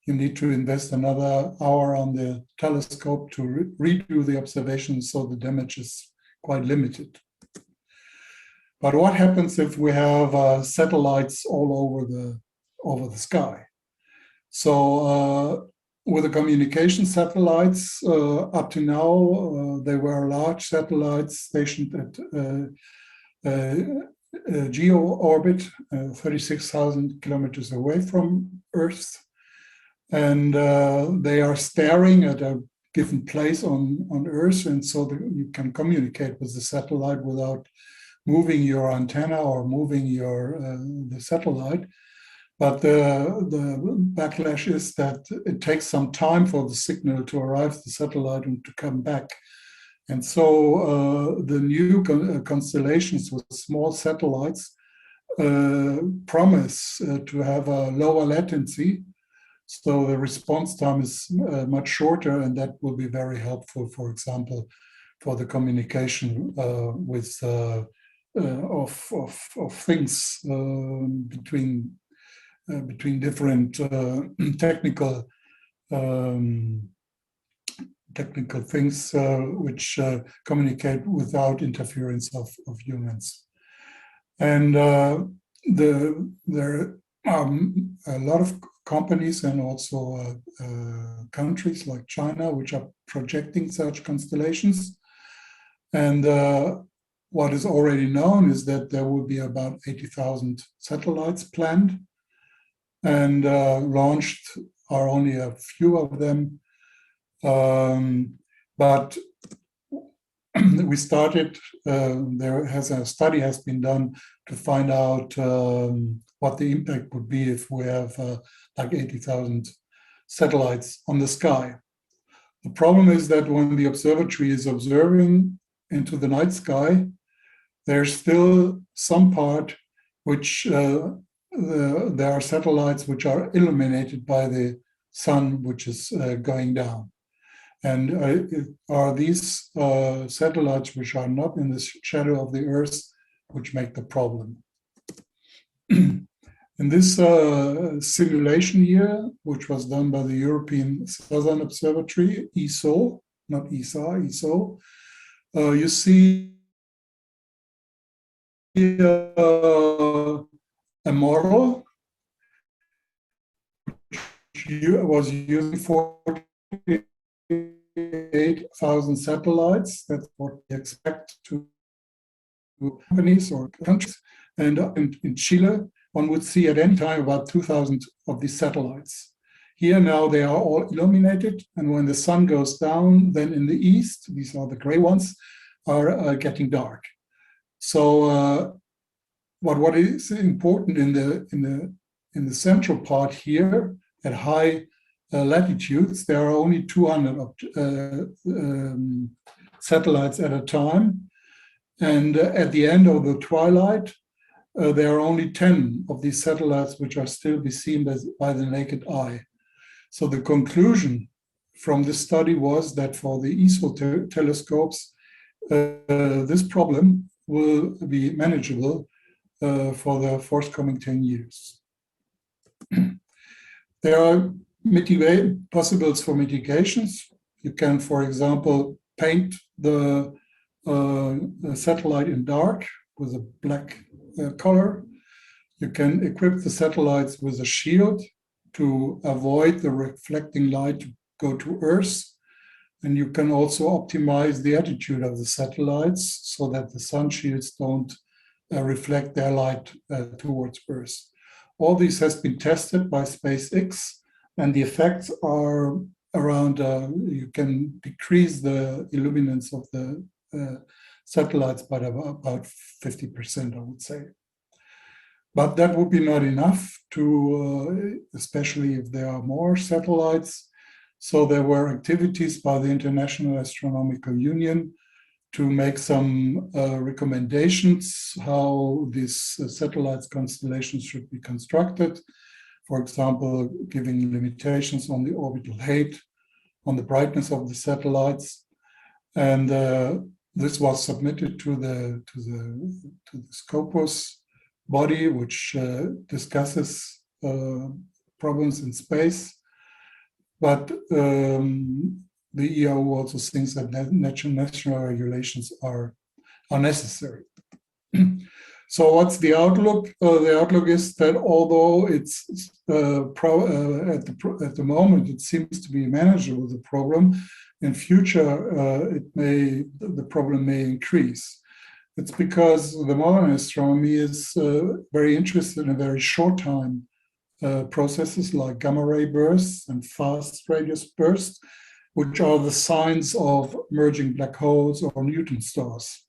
you need to invest another hour on the telescope to redo the observation, so the damage is quite limited. But what happens if we have satellites all over the sky? So with the communication satellites, up to now, they were large satellites stationed at geo orbit, 36,000 kilometers away from Earth. And they are staring at a given place on Earth, and so you can communicate with the satellite without moving your antenna or moving the satellite. But the backlash is that it takes some time for the signal to arrive to the satellite and to come back. And so the new constellations with small satellites promise to have a lower latency. So the response time is much shorter, and that will be very helpful, for example, for the communication with of things between different technical things which communicate without interference of humans. And there are a lot of companies and also countries like China which are projecting such constellations. And what is already known is that there will be about 80,000 satellites planned, and launched are only a few of them. But we started, a study has been done to find out what the impact would be if we have like 80,000 satellites on the sky. The problem is that when the observatory is observing into the night sky, there's still some part which there are satellites which are illuminated by the sun, which is going down. And are these satellites which are not in the shadow of the Earth which make the problem. In this simulation here, which was done by the European Southern Observatory, ESO, not ESA, ESO, you see a model which was using 48,000 satellites. That's what we expect to companies or countries. And in Chile, one would see at any time about 2,000 of these satellites. Here now they are all illuminated, and when the sun goes down, then in the east, these are the gray ones, are getting dark. So what is important in the central part here at high latitudes, there are only 200 satellites at a time, and at the end of the twilight, there are only 10 of these satellites which are still be seen by the naked eye. So the conclusion from this study was that for the ESO telescopes, this problem will be manageable for the forthcoming 10 years. There are possibles for mitigations. You can, for example, paint the satellite in dark with a black color. You can equip the satellites with a shield to avoid the reflecting light to go to Earth. And you can also optimize the attitude of the satellites so that the sun shields don't reflect their light towards Earth. All this has been tested by SpaceX, and the effects are around, you can decrease the illuminance of the satellites by about 50%, I would say. But that would be not enough to, especially if there are more satellites. So there were activities by the International Astronomical Union to make some recommendations how these satellites constellations should be constructed. For example, giving limitations on the orbital height, on the brightness of the satellites. And this was submitted to the Scopus body, which discusses problems in space. But the EO also thinks that national regulations are necessary. So what's the outlook? The outlook is that although it's at the moment it seems to be manageable, the problem, in future the problem may increase. It's because the modern astronomy is very interested in very short time processes like gamma ray bursts and fast radius bursts, which are the signs of merging black holes or neutron stars.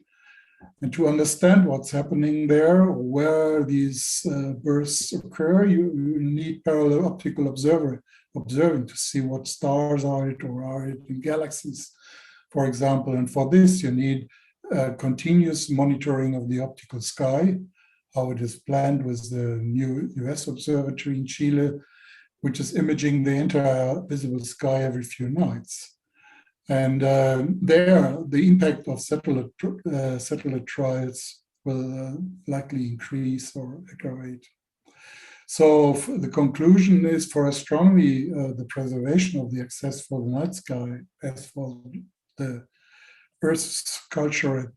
And to understand what's happening there, or where these bursts occur, you need parallel optical observing to see what stars are it, or are it in galaxies, for example. And for this, you need continuous monitoring of the optical sky, how it is planned with the new US observatory in Chile, which is imaging the entire visible sky every few nights. And there, the impact of satellite trials will likely increase or aggravate. So the conclusion is, for astronomy, the preservation of the access for the night sky, as for the Earth's culture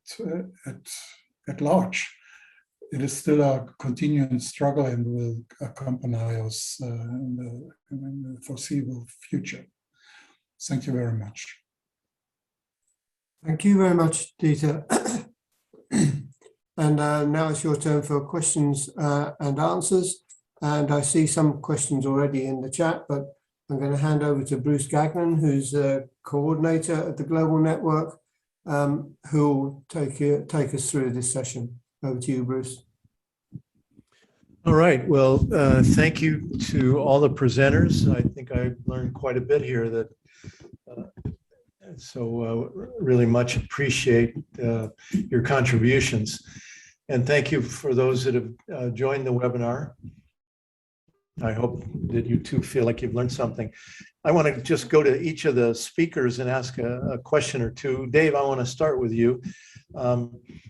at large, it is still a continuing struggle and will accompany us in the foreseeable future. Thank you very much. Thank you very much, Dieter. And now it's your turn for questions and answers. And I see some questions already in the chat, but I'm going to hand over to Bruce Gagnon, who's a coordinator at the Global Network, who will take us through this session. Over to you, Bruce. All right. Well, thank you to all the presenters. I think I learned quite a bit here. So really much appreciate your contributions. And thank you for those that have joined the webinar. I hope that you too feel like you've learned something. I want to just go to each of the speakers and ask a question or two. Dave, I want to start with you.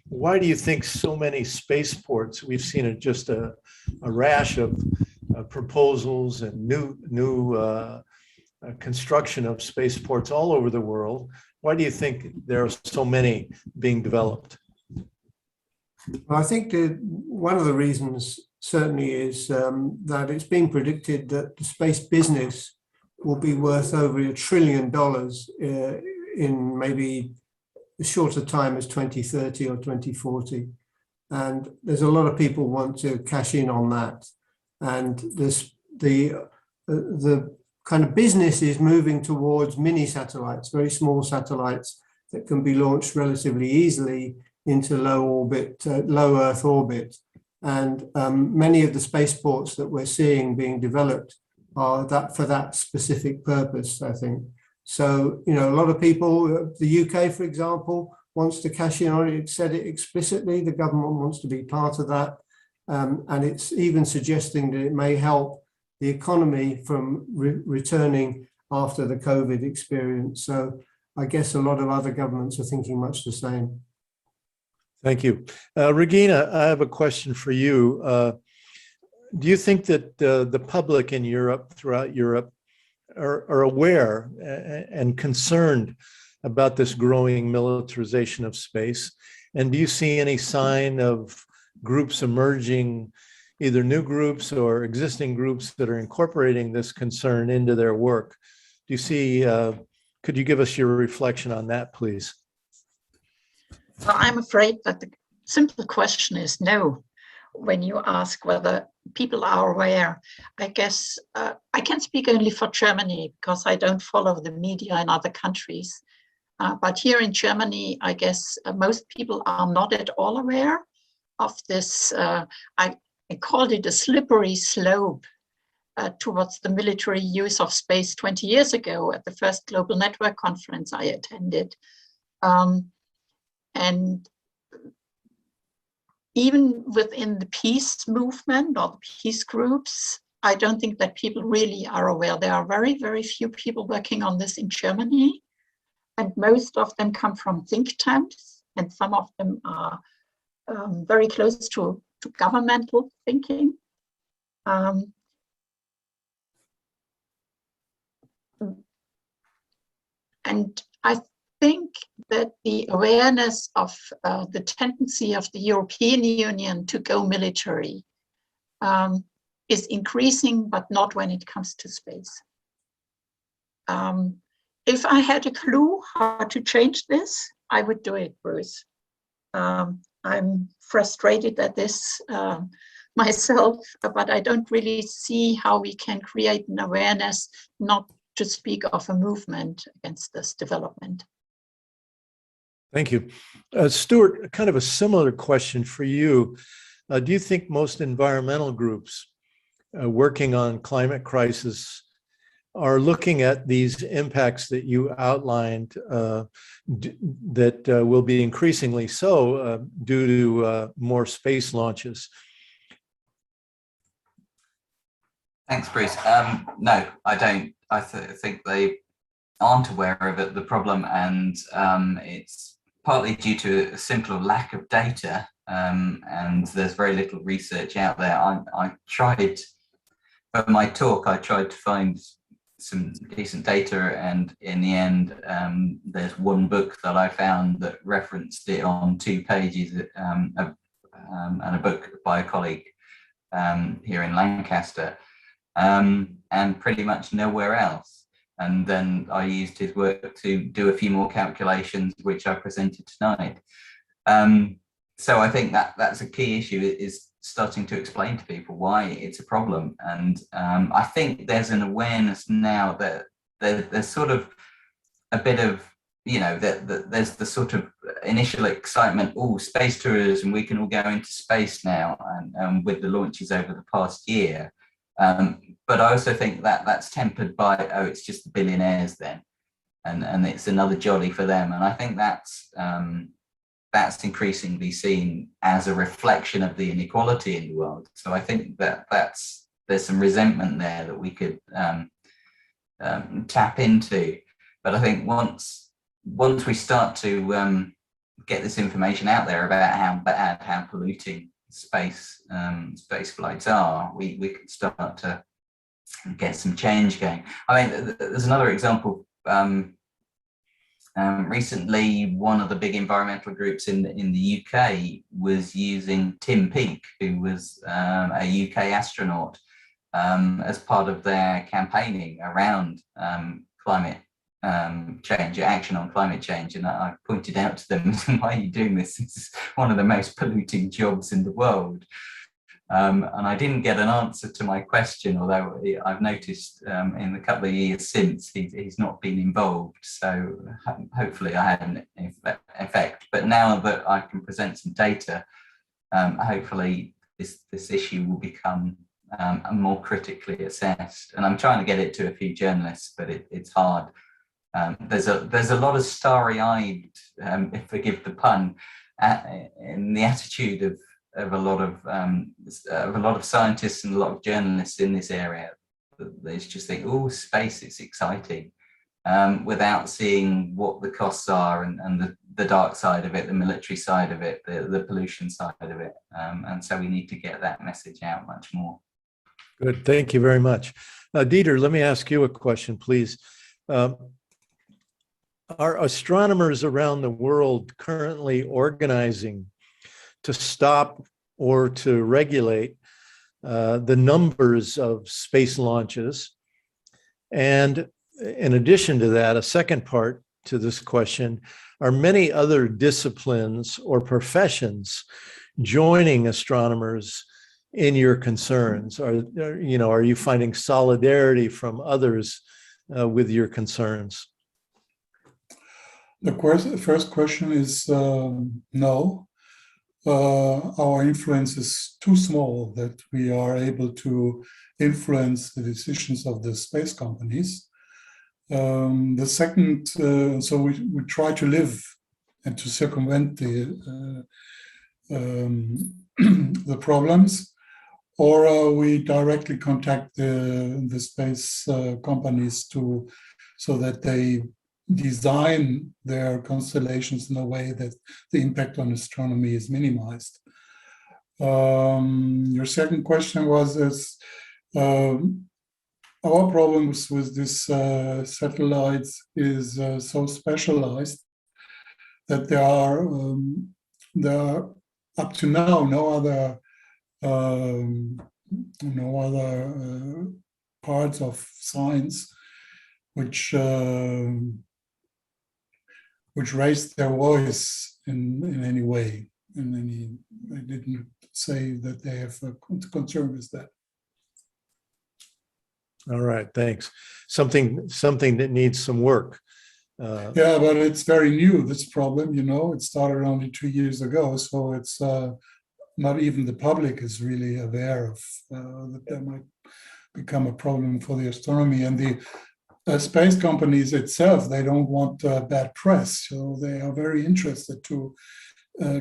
Why do you think so many spaceports, we've seen just a rash of proposals and new construction of spaceports all over the world. Why do you think there are so many being developed? Well, I think that one of the reasons certainly is that it's being predicted that the space business will be worth over $1 trillion in maybe as short a time as 2030 or 2040. and there's a lot of people want to cash in on that. And the kind of business is moving towards mini satellites, very small satellites that can be launched relatively easily into low Earth orbit. And many of the spaceports that we're seeing being developed are for that specific purpose, I think. So, you know, a lot of people, the UK, for example, wants to cash in on it. It said it explicitly. The government wants to be part of that. And it's even suggesting that it may help the economy from returning after the COVID experience. So I guess a lot of other governments are thinking much the same. Thank you. Regina, I have a question for you. Do you think that the public in Europe, throughout Europe, are aware and concerned about this growing militarization of space? And do you see any sign of groups emerging, either new groups or existing groups that are incorporating this concern into their work? Do you see, could you give us your reflection on that, please? Well, I'm afraid that the simple question is no. When you ask whether people are aware, I guess I can speak only for Germany because I don't follow the media in other countries. But here in Germany, I guess most people are not at all aware of this. I called it a slippery slope towards the military use of space 20 years ago at the first Global Network Conference I attended. And even within the peace movement or the peace groups, I don't think that people really are aware. There are very, very few people working on this in Germany, and most of them come from think tanks, and some of them are very close to governmental thinking. And I think that the awareness of the tendency of the European Union to go military is increasing, but not when it comes to space. If I had a clue how to change this, I would do it, Bruce. I'm frustrated at this myself, but I don't really see how we can create an awareness, not to speak of a movement against this development. Thank you. Stuart, kind of a similar question for you. Do you think most environmental groups working on climate crisis are looking at these impacts that you outlined that will be increasingly so due to more space launches? Thanks, Bruce. No, I don't. I think they aren't aware of it, the problem, and it's partly due to a simple lack of data, and there's very little research out there. I tried, for my talk, I tried to find some decent data, and in the end, there's one book that I found that referenced it on 2 pages, and a book by a colleague here in Lancaster, and pretty much nowhere else. And then I used his work to do a few more calculations, which I presented tonight. So I think that that's a key issue, is starting to explain to people why it's a problem. And I think there's an awareness now that there's sort of a bit of, you know, that there's the sort of initial excitement, oh, space tourism, we can all go into space now, and with the launches over the past year. But I also think that that's tempered by, oh, it's just the billionaires then, and it's another jolly for them. And I think that's increasingly seen as a reflection of the inequality in the world. So I think that there's some resentment there that we could tap into. But I think once we start to get this information out there about how bad, how polluting space flights are, we can start to get some change going. I mean, there's another example. Recently, one of the big environmental groups in the UK was using Tim Peake, who was a UK astronaut, as part of their campaigning around climate change, action on climate change. And I pointed out to them, why are you doing this? It's one of the most polluting jobs in the world. And I didn't get an answer to my question, although I've noticed in the couple of years since he's not been involved. So hopefully I had an effect. But now that I can present some data, hopefully this issue will become more critically assessed. And I'm trying to get it to a few journalists, but it's hard. There's a lot of starry-eyed, if forgive the pun, in the attitude of a lot of scientists and a lot of journalists in this area. They just think, oh, space, it's exciting, without seeing what the costs are and the dark side of it, the military side of it, the pollution side of it. And so we need to get that message out much more. Good, thank you very much. Dieter, let me ask you a question, please. Are astronomers around the world currently organizing to stop or to regulate the numbers of space launches? And in addition to that, a second part to this question, are many other disciplines or professions joining astronomers in your concerns? Are you finding solidarity from others with your concerns? The first question is no. Our influence is too small that we are able to influence the decisions of the space companies. The second, so we try to live and to circumvent the problems, or we directly contact the space companies so that they design their constellations in a way that the impact on astronomy is minimized. Your second question was our problems with these satellites is so specialized that there are up to now no other parts of science which raised their voice in any way. I didn't say that they have a concern with that. All right, thanks. Something that needs some work. Yeah, but it's very new, this problem, it started only 2 years ago, so it's not even the public is really aware of that there might become a problem for the astronomy. And the space companies itself, they don't want bad press, so they are very interested to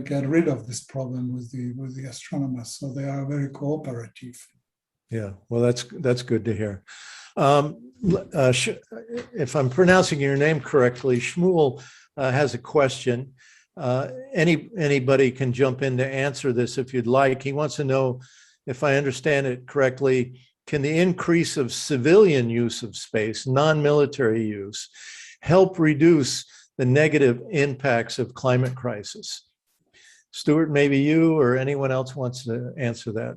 get rid of this problem with the astronomers. So they are very cooperative. Yeah, well, that's good to hear. If I'm pronouncing your name correctly, Shmuel has a question. Anybody can jump in to answer this if you'd like. He wants to know, if I understand it correctly, can the increase of civilian use of space, non-military use, help reduce the negative impacts of climate crisis? Stuart, maybe you or anyone else wants to answer that.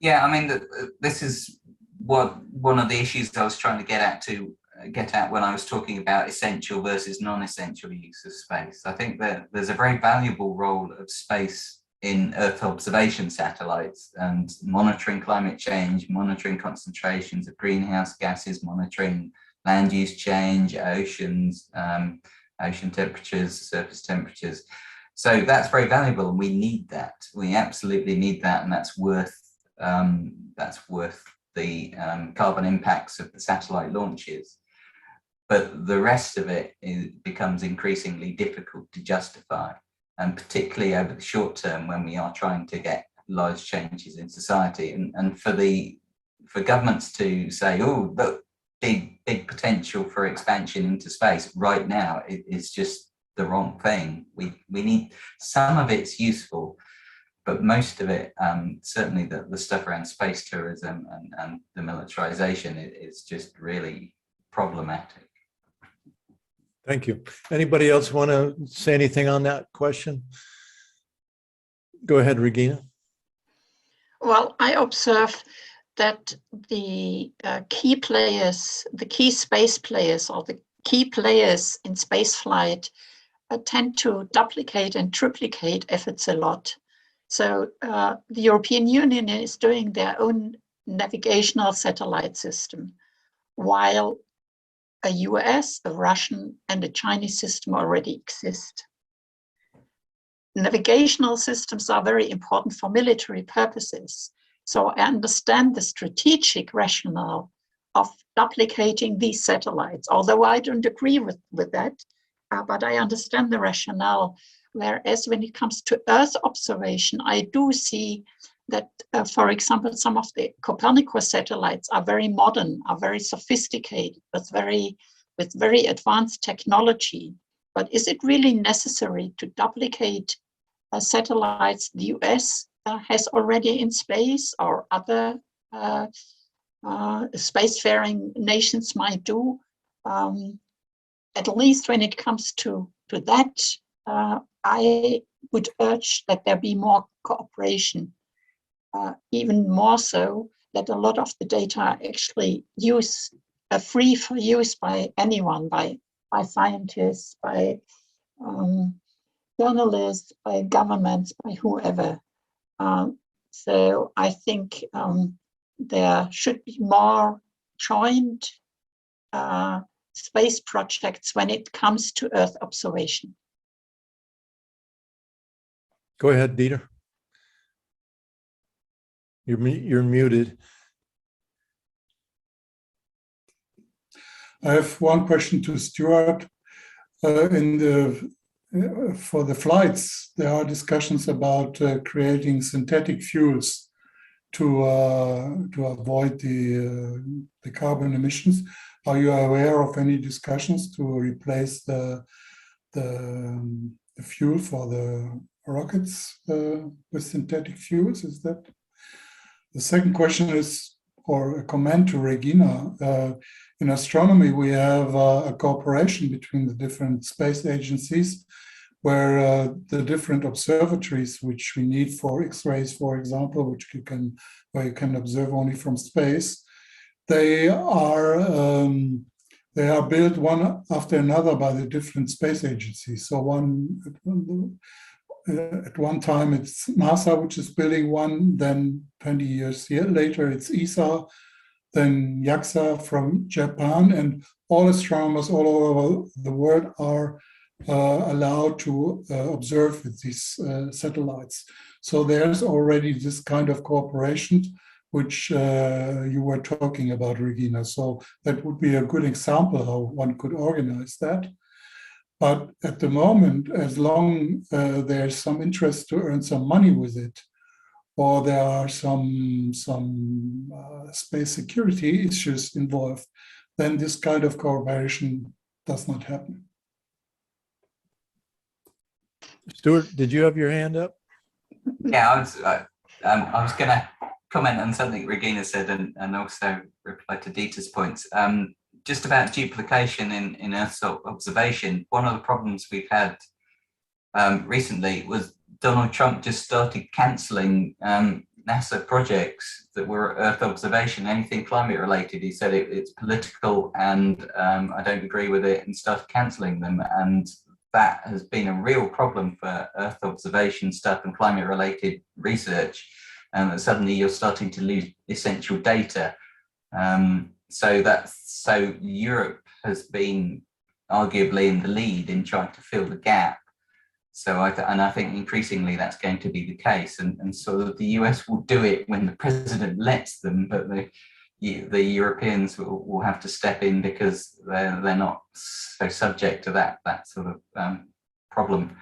Yeah, I mean, this is one of the issues I was trying to get at when I was talking about essential versus non-essential use of space. I think that there's a very valuable role of space in Earth observation satellites and monitoring climate change, monitoring concentrations of greenhouse gases, monitoring land use change, oceans, ocean temperatures, surface temperatures. So that's very valuable, and we need that. We absolutely need that, and that's worth the carbon impacts of the satellite launches. But the rest of it becomes increasingly difficult to justify, and particularly over the short term when we are trying to get large changes in society. And for governments to say, oh, look, big potential for expansion into space right now is just the wrong thing. We need, some of it's useful, but most of it, certainly the stuff around space tourism and the militarization is just really problematic. Thank you. Anybody else want to say anything on that question? Go ahead, Regina. Well, I observe that the key players, the key space players, or the key players in spaceflight tend to duplicate and triplicate efforts a lot. So the European Union is doing their own navigational satellite system, while a US, a Russian, and a Chinese system already exist. Navigational systems are very important for military purposes. So I understand the strategic rationale of duplicating these satellites, although I don't agree with that, but I understand the rationale. Whereas when it comes to Earth observation, I do see that, for example, some of the Copernicus satellites are very modern, are very sophisticated, with very advanced technology. But is it really necessary to duplicate satellites the US has already in space, or other spacefaring nations might do? At least when it comes to that, I would urge that there be more cooperation, even more so that a lot of the data are actually free for use by anyone, by scientists, by journalists, by governments, by whoever. So I think there should be more joint space projects when it comes to Earth observation. Go ahead, Dieter. You're muted. I have one question to Stuart. For the flights, there are discussions about creating synthetic fuels to avoid the carbon emissions. Are you aware of any discussions to replace the fuel for the rockets with synthetic fuels? Is that the second question? Is, or a comment to Regina. In astronomy, we have a cooperation between the different space agencies, where the different observatories which we need for X-rays, for example, where you can observe only from space, they are built one after another by the different space agencies. So at one time it's NASA which is building one, then 20 years later it's ESA, then JAXA from Japan, and all astronomers all over the world are allowed to observe with these satellites. So there's already this kind of cooperation which you were talking about, Regina. So that would be a good example how one could organize that. But at the moment, as long there's some interest to earn some money with it, or there are some space security issues involved, then this kind of cooperation does not happen. Stuart, did you have your hand up? Yeah, I was going to comment on something Regina said and also reply to Dieter's points. Just about duplication in Earth observation. One of the problems we've had recently was Donald Trump just started cancelling NASA projects that were Earth observation, anything climate related. He said it's political and I don't agree with it, and started cancelling them. And that has been a real problem for Earth observation stuff and climate related research. And that suddenly you're starting to lose essential data. So Europe has been arguably in the lead in trying to fill the gap. So I think increasingly that's going to be the case, and so the US will do it when the president lets them, but the Europeans will have to step in because they're not so subject to that sort of problem.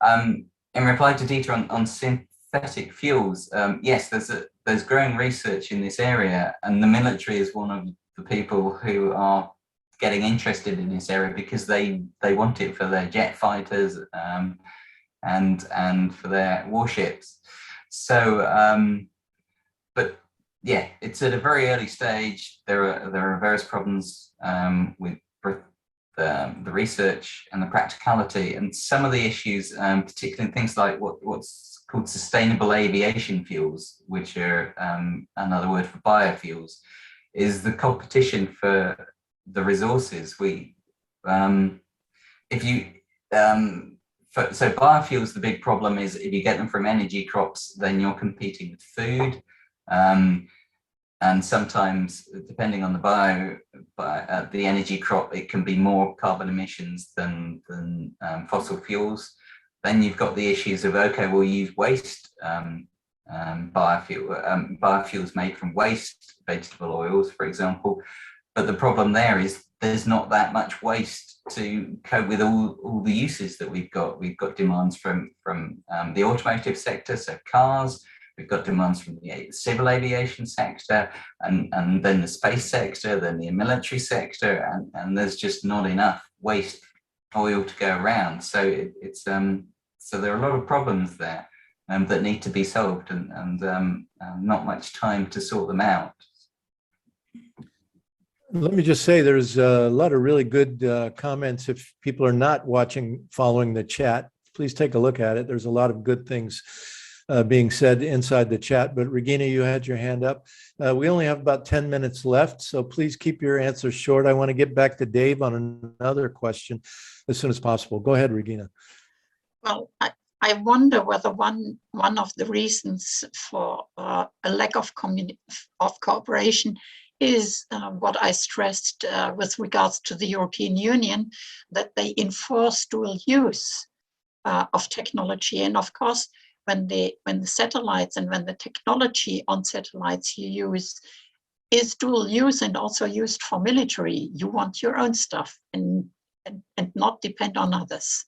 In reply to Dieter on synthetic fuels, yes, there's growing research in this area, and the military is one of the people who are getting interested in this area because they want it for their jet fighters and for their warships. So, but yeah, it's at a very early stage. There are various problems with the research and the practicality, and some of the issues, particularly things like what's called sustainable aviation fuels, which are another word for biofuels, is the competition for the resources. If you so biofuels, the big problem is if you get them from energy crops, then you're competing with food. And sometimes, depending on the energy crop, it can be more carbon emissions than fossil fuels. Then you've got the issues of, okay, we'll use waste biofuels made from waste, vegetable oils, for example. But the problem there is there's not that much waste to cope with all the uses that we've got. We've got demands from the automotive sector, so cars. We've got demands from the civil aviation sector, and then the space sector, then the military sector, and there's just not enough waste oil to go around. So so there are a lot of problems there that need to be solved, and not much time to sort them out. Let me just say there's a lot of really good comments. If people are not following the chat, please take a look at it. There's a lot of good things being said inside the chat. But Regina, you had your hand up. We only have about 10 minutes left, so please keep your answers short. I want to get back to Dave on another question as soon as possible. Go ahead, Regina. Well, I wonder whether one of the reasons for a lack of cooperation is what I stressed with regards to the European Union, that they enforce dual use of technology. And of course, when the satellites and when the technology on satellites you use is dual use and also used for military, you want your own stuff and not depend on others.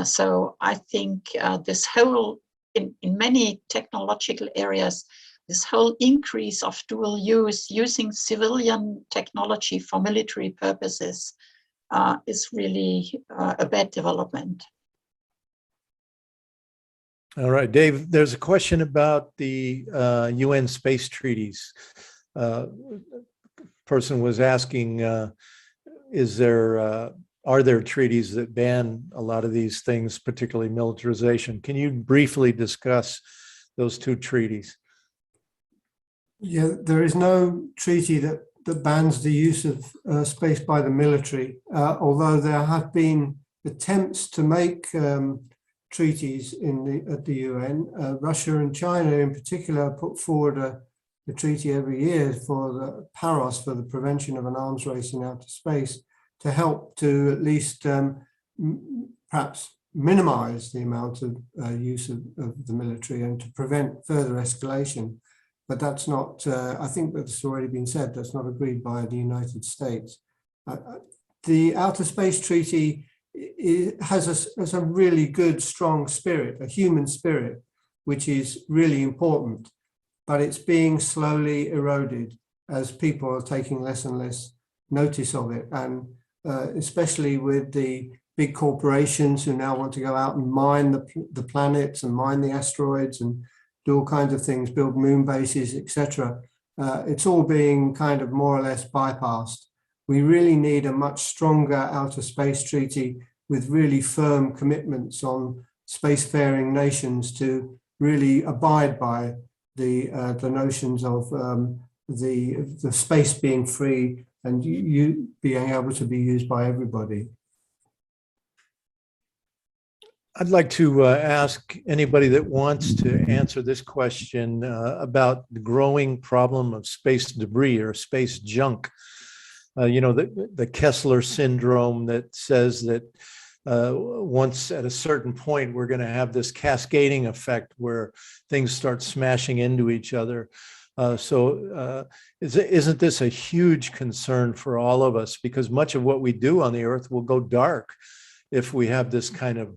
So I think this whole, in many technological areas, this whole increase of dual use, using civilian technology for military purposes, is really a bad development. All right, Dave, there's a question about the UN space treaties. Person was asking, are there treaties that ban a lot of these things, particularly militarization? Can you briefly discuss those two treaties? Yeah, there is no treaty that bans the use of space by the military, although there have been attempts to make treaties at the UN. Russia and China in particular put forward a treaty every year for the PAROS, for the prevention of an arms race in outer space, to help to at least perhaps minimize the amount of use of the military and to prevent further escalation. But that's not, I think that's already been said, that's not agreed by the United States. The Outer Space Treaty has a really good, strong spirit, a human spirit, which is really important, but it's being slowly eroded as people are taking less and less notice of it. And especially with the big corporations who now want to go out and mine the planets and mine the asteroids and do all kinds of things, build moon bases, etc. It's all being kind of more or less bypassed. We really need a much stronger outer space treaty with really firm commitments on spacefaring nations to really abide by the notions of the space being free and you being able to be used by everybody. I'd like to ask anybody that wants to answer this question about the growing problem of space debris or space junk. You know, the Kessler syndrome that says that once at a certain point, we're going to have this cascading effect where things start smashing into each other. Isn't this a huge concern for all of us? Because much of what we do on the Earth will go dark if we have this kind of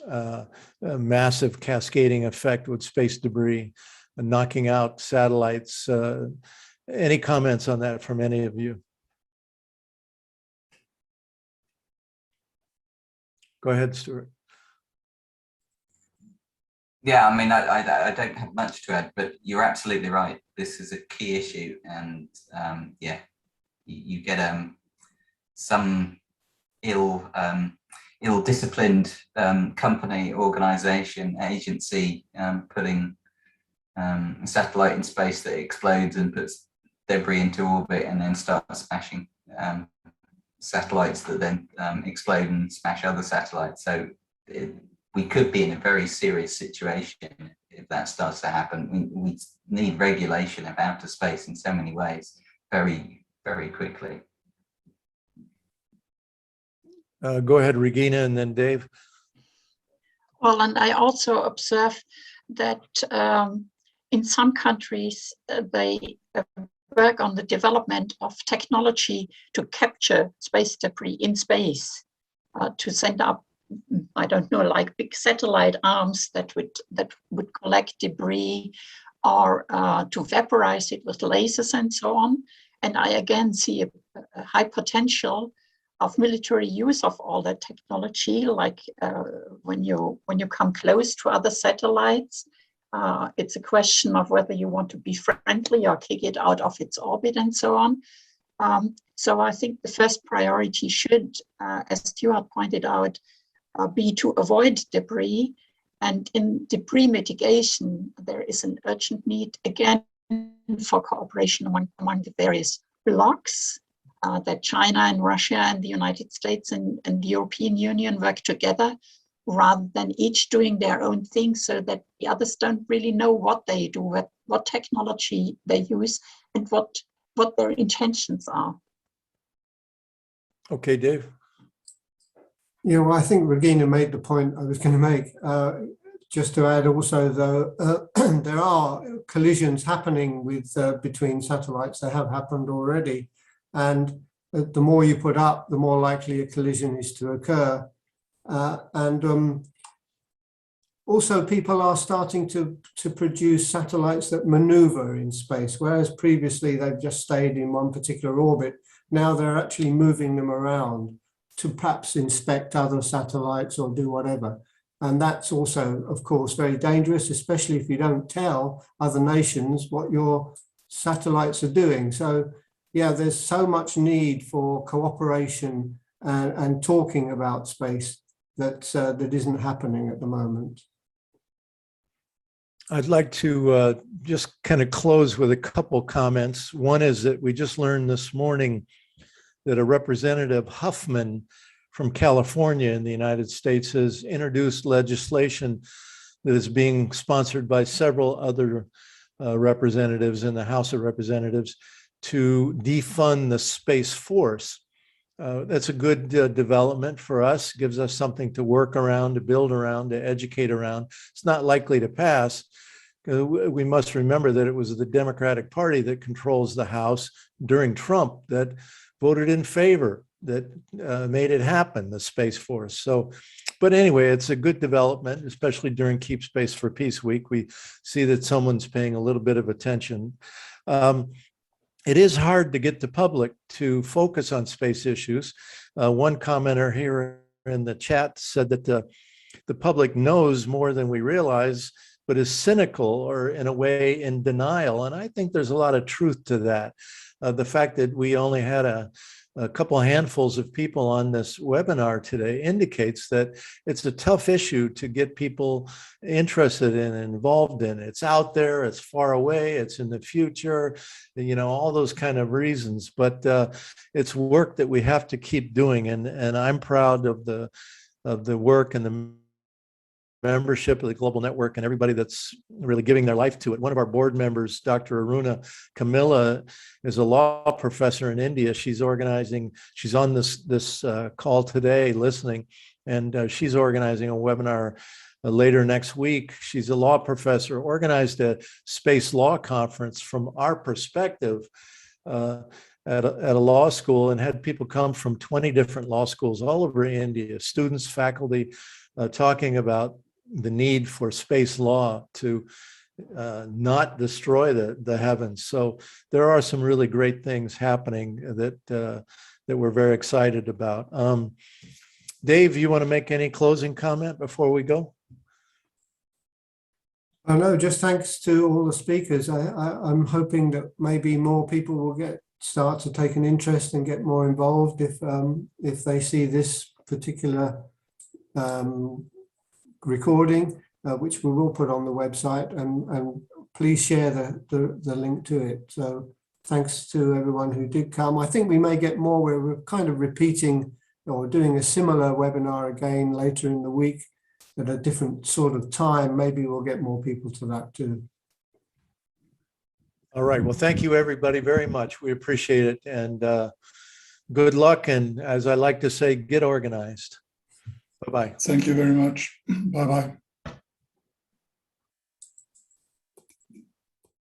a massive cascading effect with space debris, knocking out satellites. Any comments on that from any of you? Go ahead, Stuart. Yeah, I mean, I don't have much to add, but you're absolutely right. This is a key issue, and yeah, you get some ill-disciplined company, organization, agency putting a satellite in space that explodes and puts debris into orbit and then starts smashing satellites that then explode and smash other satellites. So we could be in a very serious situation if that starts to happen. We need regulation of outer space in so many ways, very, very quickly. Go ahead, Regina, and then Dave. Well, and I also observe that in some countries, they work on the development of technology to capture space debris in space, to send up, I don't know, like big satellite arms that would collect debris, or to vaporize it with lasers and so on. And I again see a high potential of military use of all that technology, like when you come close to other satellites, it's a question of whether you want to be friendly or kick it out of its orbit and so on. So I think the first priority should, as Stuart pointed out, be to avoid debris. And in debris mitigation, there is an urgent need, again, for cooperation among the various blocs, that China and Russia and the United States and the European Union work together, rather than each doing their own thing, so that the others don't really know what they do, what technology they use, and what their intentions are. Okay, Dave. Yeah, well, I think Regina made the point I was going to make. Just to add also, though, there are collisions happening with between satellites. They have happened already. And the more you put up, the more likely a collision is to occur. Also, people are starting to produce satellites that maneuver in space, whereas previously they've just stayed in one particular orbit. Now they're actually moving them around to perhaps inspect other satellites or do whatever. And that's also, of course, very dangerous, especially if you don't tell other nations what your satellites are doing. So, yeah, there's so much need for cooperation and talking about space that isn't happening at the moment. I'd like to just kind of close with a couple comments. One is that we just learned this morning that a Representative Huffman from California in the United States has introduced legislation that is being sponsored by several other representatives in the House of Representatives to defund the Space Force. That's a good development for us, gives us something to work around, to build around, to educate around. It's not likely to pass. We must remember that it was the Democratic Party that controls the House during Trump that voted in favor, that made it happen, the Space Force. So, but anyway, it's a good development, especially during Keep Space for Peace Week. We see that someone's paying a little bit of attention. It is hard to get the public to focus on space issues. One commenter here in the chat said that the public knows more than we realize, but is cynical or in a way in denial. And I think there's a lot of truth to that. The fact that we only had a couple of handfuls of people on this webinar today indicates that it's a tough issue to get people interested in and involved in. It's out there, it's far away, it's in the future, you know, all those kind of reasons. But it's work that we have to keep doing. And I'm proud of the work and the membership of the Global Network and everybody that's really giving their life to it. One of our board members, Dr. Aruna Kamila, is a law professor in India. She's organizing, she's on this call today listening, and she's organizing a webinar later next week. She's a law professor, organized a space law conference from our perspective at a law school, and had people come from 20 different law schools all over India, students, faculty, talking about the need for space law to not destroy the heavens. So there are some really great things happening that we're very excited about. Dave, you want to make any closing comment before we go? Oh, no, just thanks to all the speakers. I'm hoping that maybe more people will start to take an interest and get more involved if they see this particular recording, which we will put on the website, and please share the link to it. So Thanks to everyone who did come. I think we may get more. We're kind of repeating or doing a similar webinar again later in the week at a different sort of time. Maybe we'll get more people to that too. All right. Well, thank you, everybody, very much. We appreciate it. And good luck. And as I like to say, get organized. Bye-bye. Thank you very much. Bye-bye.